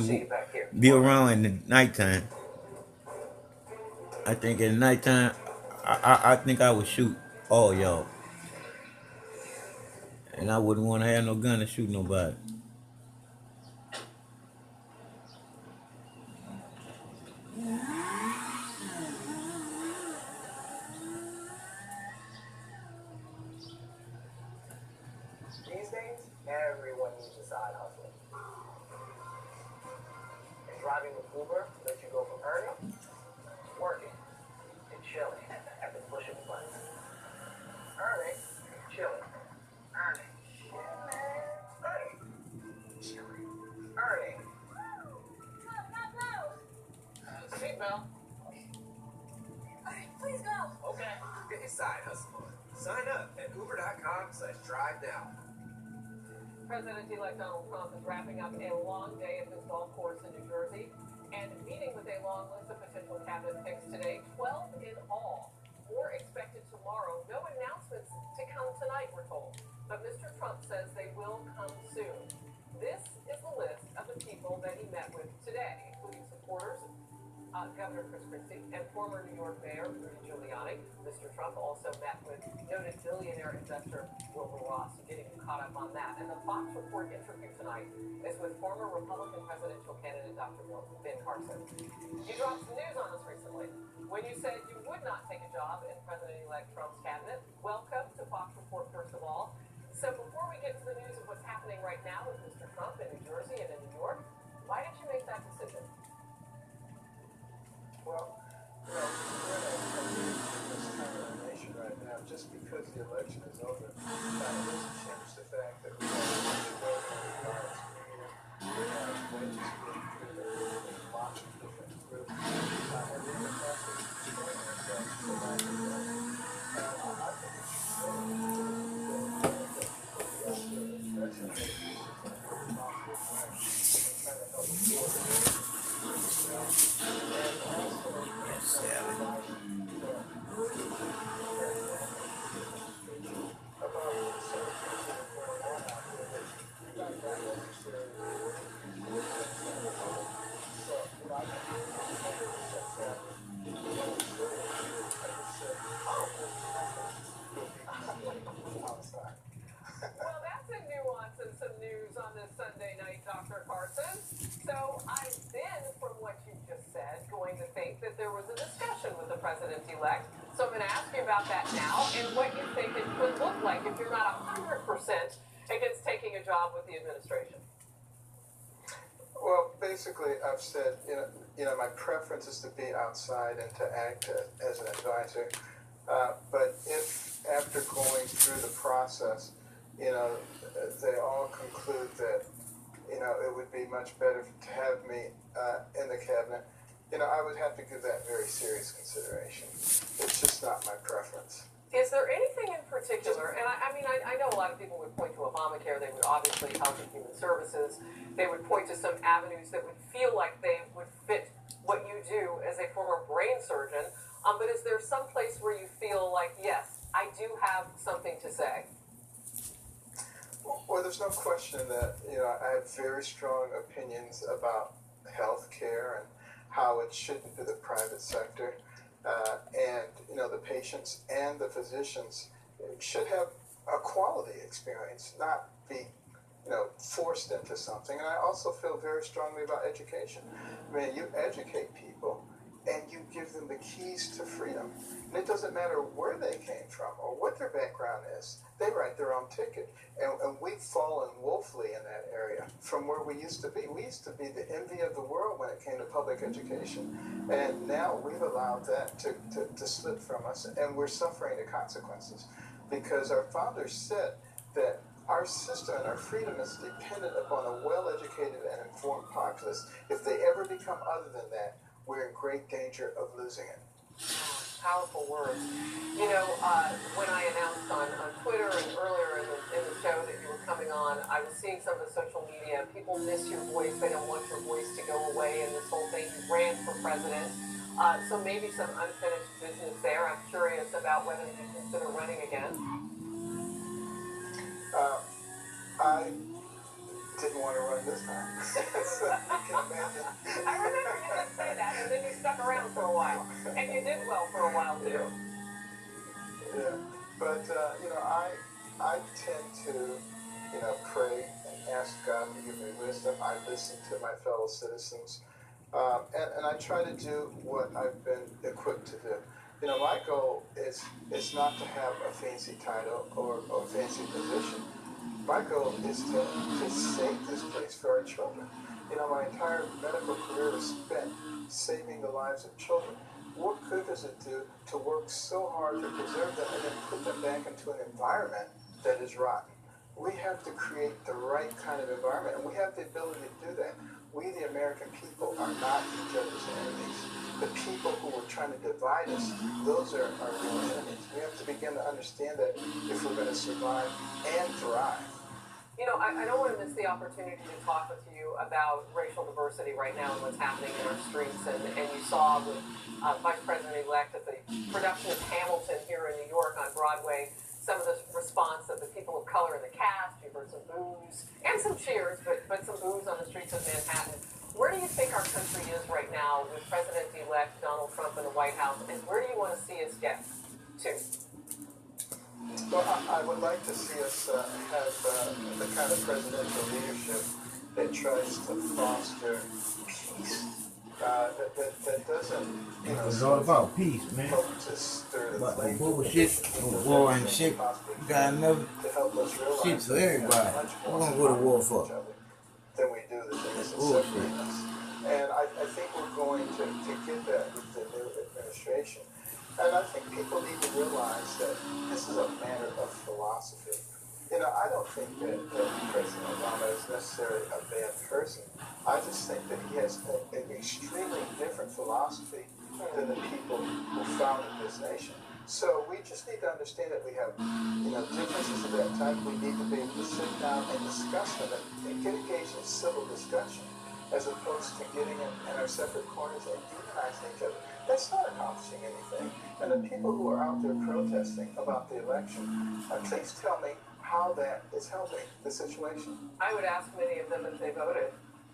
be around in the nighttime. I think at nighttime, I think I would shoot all y'all. And I wouldn't want to have no gun to shoot nobody. These days, everyone needs a side hustle. And driving with Uber lets you go from earning, working, and chilling at the push of a button. Earning, chilling. Earning, chilling. Earning. Seatbelt. Alright, please go. Okay. Get your side hustle on. Sign up at uber.com/drive now. President-elect Donald Trump is wrapping up a long day at his golf course in New Jersey and meeting with a long list of potential cabinet picks today, 12 in all. More expected tomorrow. No announcements to come tonight, we're told. But Mr. Trump says they will come soon. This is the list of the people that he met with today, including supporters, Governor Chris Christie, and former New York Mayor Rudy Giuliani. Mr. Trump also met with noted billionaire investor Wilbur Ross, getting you caught up on that. And the Fox Report interview tonight is with former Republican presidential candidate Dr. Ben Carson. You dropped some news on us recently when you said you would not take a job in President-elect Trump's cabinet. Welcome to Fox Report, first of all. So before we get to the news of what's happening right now with Mr. Trump in New Jersey and in New York, why did you make that decision? Well, we're in a nation right now. Just because the election is over, that doesn't change the fact that we have wages being treated in lots of different groups. And we're in the process of destroying ourselves for lack of work. I think it's Well, that's a nuance and some news on this Sunday night, Dr. Carson. So I'm then, from what you just said, going to think that there was a discussion with the president-elect. So I'm going to ask you about that now and what you think it could look like if you're not 100% against taking a job with the administration. Well, basically, I've said, my preference is to be outside and to act as an advisor. But if after going through the process, they all conclude that, it would be much better to have me in the cabinet, I would have to give that very serious consideration. It's just not my preference. Is there anything in particular, and I know a lot of people would point to Obamacare, they would obviously Health and Human Services, they would point to some avenues that would feel like they would fit what you do as a former brain surgeon, but is there some place where you feel like, yes, I do have something to say? Well, there's no question that, I have very strong opinions about health care and how it shouldn't be the private sector. The patients and the physicians should have a quality experience, not be, forced into something. And I also feel very strongly about education. You educate people and you give them the keys to freedom. And it doesn't matter where they came from or what their background is. They write their own ticket. And we've fallen woefully in that area from where we used to be. We used to be the envy of the world when it came to public education. And now we've allowed that to slip from us, and we're suffering the consequences. Because our founders said that our system and our freedom is dependent upon a well-educated and informed populace. If they ever become other than that, we're in great danger of losing it. Powerful words. When I announced on Twitter and earlier in the show that you were coming on, I was seeing some of the social media. People miss your voice. They don't want your voice to go away in this whole thing. You ran for president. So maybe some unfinished business there. I'm curious about whether you consider running again. I didn't want to run this time. So you can imagine. I remember you did say that, and then you stuck around for a while. And you did well for a while, too. Yeah. But, I tend to, pray and ask God to give me wisdom. I listen to my fellow citizens. And I try to do what I've been equipped to do. My goal is not to have a fancy title or a fancy position. My goal is to save this place for our children. My entire medical career is spent saving the lives of children. What good does it do to work so hard to preserve them and then put them back into an environment that is rotten? We have to create the right kind of environment, and we have the ability to do that. We, the American people, are not each other's enemies. The people who are trying to divide us, those are our real enemies. We have to begin to understand that if we're going to survive and thrive. I don't want to miss the opportunity to talk with you about racial diversity right now and what's happening in our streets. And you saw with Vice President-elect at the production of Hamilton here in New York on Broadway, some of the response of the people of color in the cast. You heard some boos and some cheers, but some boos on the streets of Manhattan. Where do you think our country is right now with President-elect Donald Trump in the White House? And where do you want to see us get to? Well, I would like to see us have the kind of presidential leadership that tries to foster peace. That doesn't, It's all about peace, man. help to stir the But the flames. bullshit, war and shit, you got enough shit for everybody. We're gonna go to war for. Than we do the things that Bullshit. separate us. And I think we're going to get that with the new administration. And I think people need to realize that this is a matter of philosophy. I don't think that President Obama is necessarily a bad person. I just think that he has an extremely different philosophy than the people who founded this nation. So we just need to understand that we have, differences of that type. We need to be able to sit down and discuss them and get engaged in civil discussion, as opposed to getting in our separate corners and demonizing each other. That's not accomplishing anything. And the people who are out there protesting about the election, please tell me how that is helping the situation. I would ask many of them if they voted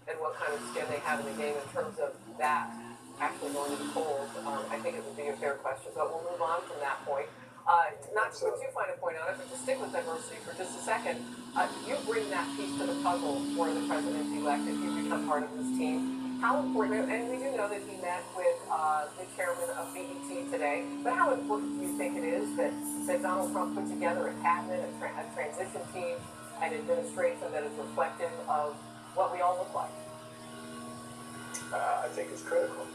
and what kind of skin they have in the game in terms of that actually going to the polls. I think it would be a fair question, but we'll move on from that point. Not to put too fine a point on it, but to stick with diversity for just a second, you bring that piece to the puzzle for the president-elect if you become part of this team. How important, and we do know that he met with the chairman of BET today, but how important do you think it is that Donald Trump put together a cabinet, a transition team, an administration that is reflective of what we all look like? I think is critical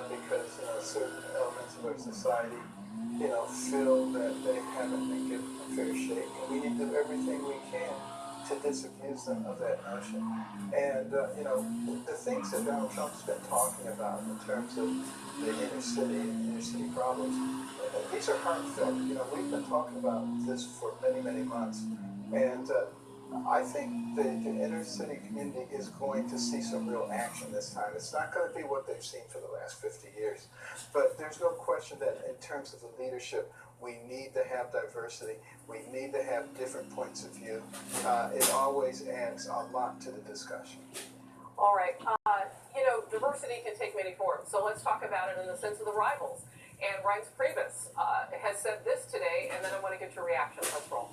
because certain elements of our society, feel that they haven't been given a fair shake, and we need to do everything we can to disabuse them of that notion. And the things that Donald Trump's been talking about in terms of the inner city and inner city problems, these are heartfelt. We've been talking about this for many, many months, and I think the inner city community is going to see some real action this time. It's not going to be what they've seen for the last 50 years. But there's no question that in terms of the leadership, we need to have diversity. We need to have different points of view. It always adds a lot to the discussion. All right. Diversity can take many forms. So let's talk about it in the sense of the rivals. And Reince Priebus has said this today, and then I want to get your reaction. Let's roll.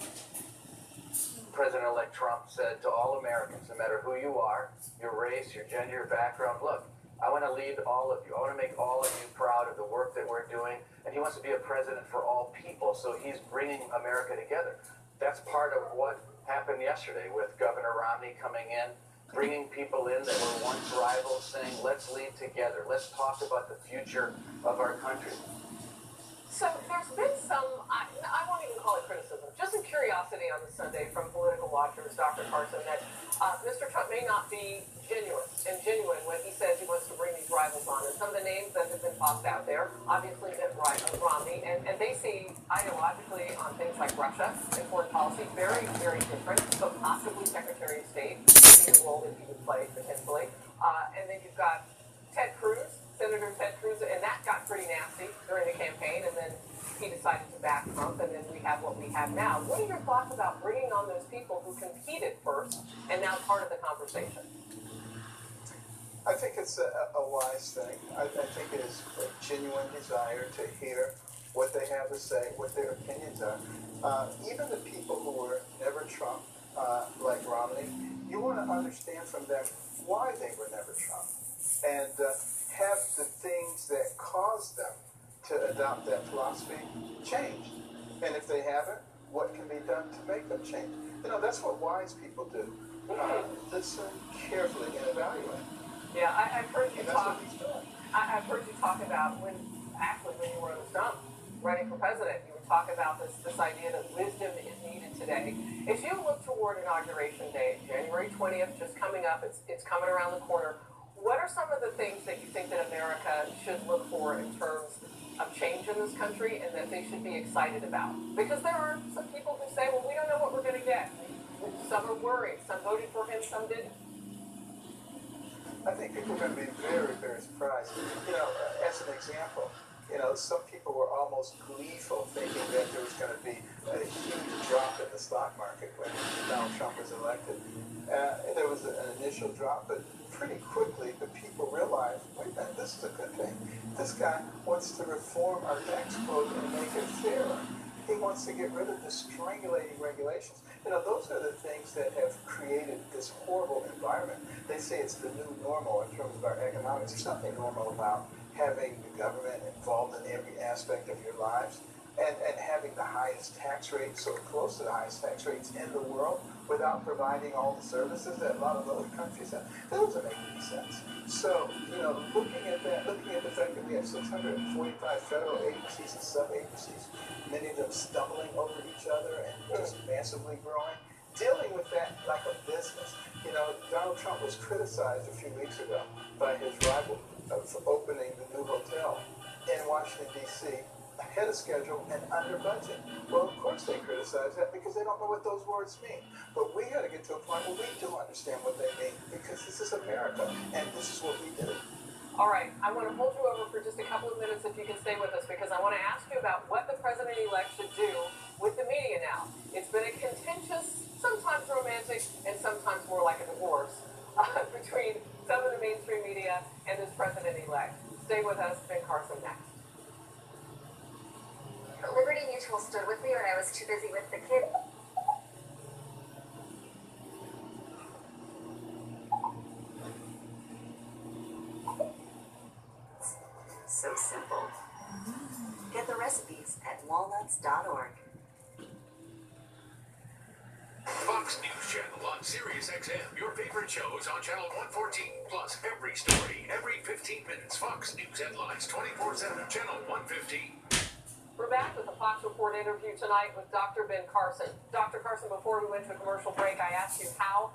President-elect Trump said to all Americans, no matter who you are, your race, your gender, your background, look, I want to lead all of you. I want to make all of you proud of the work that we're doing. And he wants to be a president for all people, so he's bringing America together. That's part of what happened yesterday with Governor Romney coming in, bringing people in that were once rivals, saying, let's lead together. Let's talk about the future of our country. So there's been some, I won't even call it criticism, just some curiosity on this Sunday from political watchers, Dr. Carson, that Mr. Trump may not be genuine when he says he wants to bring these rivals on. And some of the names that have been tossed out there, obviously Mitt Romney, and they see ideologically on things like Russia and foreign policy very, very different. So possibly Secretary of State, the role that he would play potentially. And then you've got Ted Cruz, Senator Ted Cruz, and that got pretty nasty during the campaign, and then he decided to back Trump, and then we have what we have now. What are your thoughts about bringing on those people who competed first and now part of the conversation? I think it's a wise thing. I think it is a genuine desire to hear what they have to say, what their opinions are. Even the people who were never Trump, like Romney, you want to understand from them why they were never Trump, and have the things that caused them to adopt that philosophy changed. And if they haven't, what can be done to make them change? That's what wise people do. Listen carefully and evaluate. Yeah, I've heard you talk. I've heard you talk about when you were on the stump running for president, you would talk about this idea that wisdom is needed today. As you look toward Inauguration Day, January 20th, just coming up, it's coming around the corner. What are some of the things that you think that America should look for in terms of change in this country and that they should be excited about? Because there are some people who say, well, we don't know what we're going to get. Some are worried. Some voted for him, some didn't. I think people are going to be very, very surprised. As an example, some people were almost gleeful thinking that there was going to be a huge drop in the stock market when Donald Trump was elected. There was an initial drop, but pretty quickly the people realized, wait a minute, this is a good thing. This guy wants to reform our tax code and make it fairer. He wants to get rid of the strangulating regulations. Those are the things that have created this horrible environment. They say it's the new normal in terms of our economics. There's nothing normal about having the government involved in every aspect of your lives and having the highest tax rates, so close to the highest tax rates in the world, without providing all the services that a lot of other countries have. That doesn't make any sense. So, looking at that, looking at the fact that we have 645 federal agencies and sub-agencies, many of them stumbling over each other and just massively growing, dealing with that like a business. Donald Trump was criticized a few weeks ago by his rival for opening the new hotel in Washington, D.C., ahead of schedule and under budget. Well, of course they criticize that because they don't know what those words mean. But we got to get to a point where we do understand what they mean because this is America and this is what we do. All right, I want to hold you over for just a couple of minutes if you can stay with us because I want to ask you about what the president-elect should do with the media now. It's been a contentious, sometimes romantic, and sometimes more like a divorce between some of the mainstream media and this president-elect. Stay with us, Ben Carson next. Liberty Mutual stood with me when I was too busy with the kid. So simple. Get the recipes at walnuts.org. Fox News Channel on Sirius XM. Your favorite shows on Channel 114. Plus every story, every 15 minutes. Fox News headlines 24/7. Channel 115. We're back with a Fox Report interview tonight with Dr. Ben Carson. Dr. Carson, before we went to a commercial break, I asked you how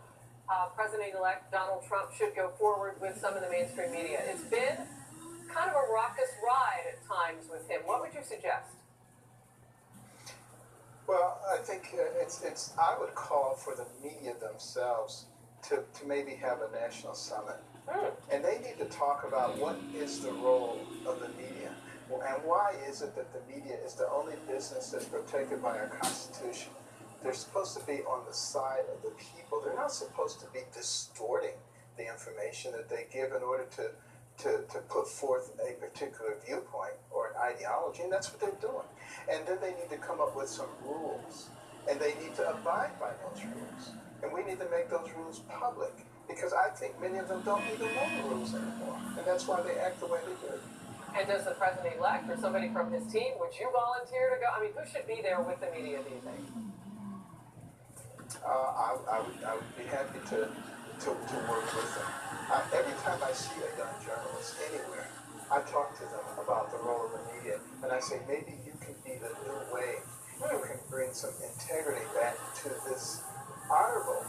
President-elect Donald Trump should go forward with some of the mainstream media. It's been kind of a raucous ride at times with him. What would you suggest? Well, I think I would call for the media themselves to maybe have a national summit. And they need to talk about what is the role of the media. And why is it that the media is the only business that's protected by our Constitution? They're supposed to be on the side of the people. They're not supposed to be distorting the information that they give in order to put forth a particular viewpoint or an ideology, and that's what they're doing. And then they need to come up with some rules, and they need to abide by those rules. And we need to make those rules public, because I think many of them don't even know the rules anymore, and that's why they act the way they do. And does the president-elect or somebody from his team, would you volunteer to go? I mean, who should be there with the media, do you think? I would be happy to work with them. Every time I see a young journalist anywhere, I talk to them about the role of the media, and I say, maybe you can be the new way. You can bring some integrity back to this honorable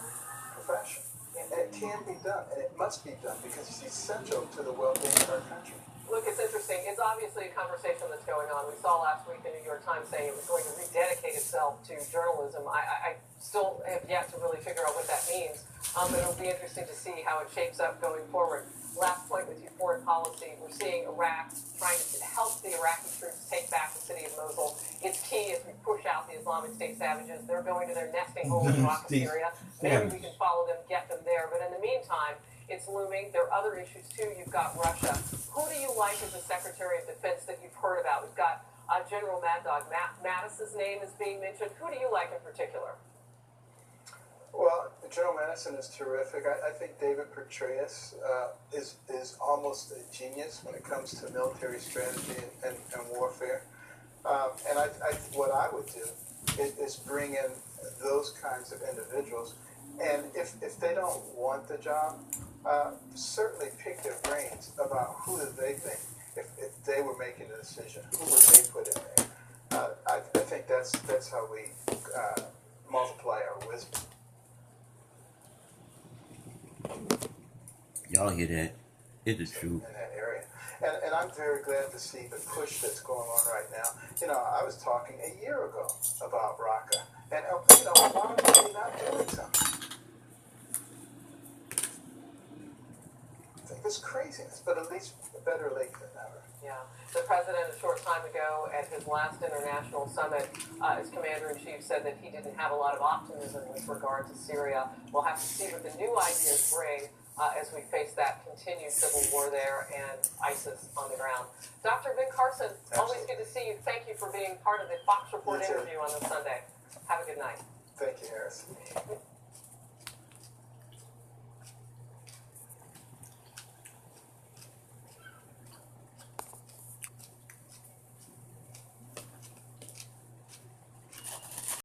profession. And it can be done, and it must be done, because it's essential to the well-being of our country. Look, it's interesting. It's obviously a conversation that's going on. We saw last week the New York Times saying it was going to rededicate itself to journalism. I still have yet to really figure out what that means. But it'll be interesting to see how it shapes up going forward. Last point with your foreign policy. We're seeing Iraq trying to help the Iraqi troops take back the city of Mosul. It's key as we push out the Islamic State savages. They're going to their nesting hole in Iraq and Syria. Maybe we can follow them, get them there. But in the meantime, it's looming. There are other issues, too. You've got Russia. Who do you like as the Secretary of Defense that you've heard about? We've got General Mad Dog Mattis's name is being mentioned. Who do you like in particular? Well, General Madison is terrific. I think David Petraeus is almost a genius when it comes to military strategy and warfare. And what I would do is bring in those kinds of individuals. And if they don't want the job, certainly pick their brains about who do they think, if they were making the decision, who would they put in there. I think that's how we multiply our wisdom. Y'all hear that? It's the truth. In that area. And I'm very glad to see the push that's going on right now. You know, I was talking a year ago about Raqqa. And, you know, why are they not doing something? I think it's craziness, but at least better late than never. Yeah. The president, a short time ago, at his last international summit, as commander-in-chief, said that he didn't have a lot of optimism with regard to Syria. We'll have to see what the new ideas bring as we face that continued civil war there and ISIS on the ground. Dr. Ben Carson, always good to see you. Thank you for being part of the Fox Report interview on this Sunday. Have a good night. Thank you, Harris.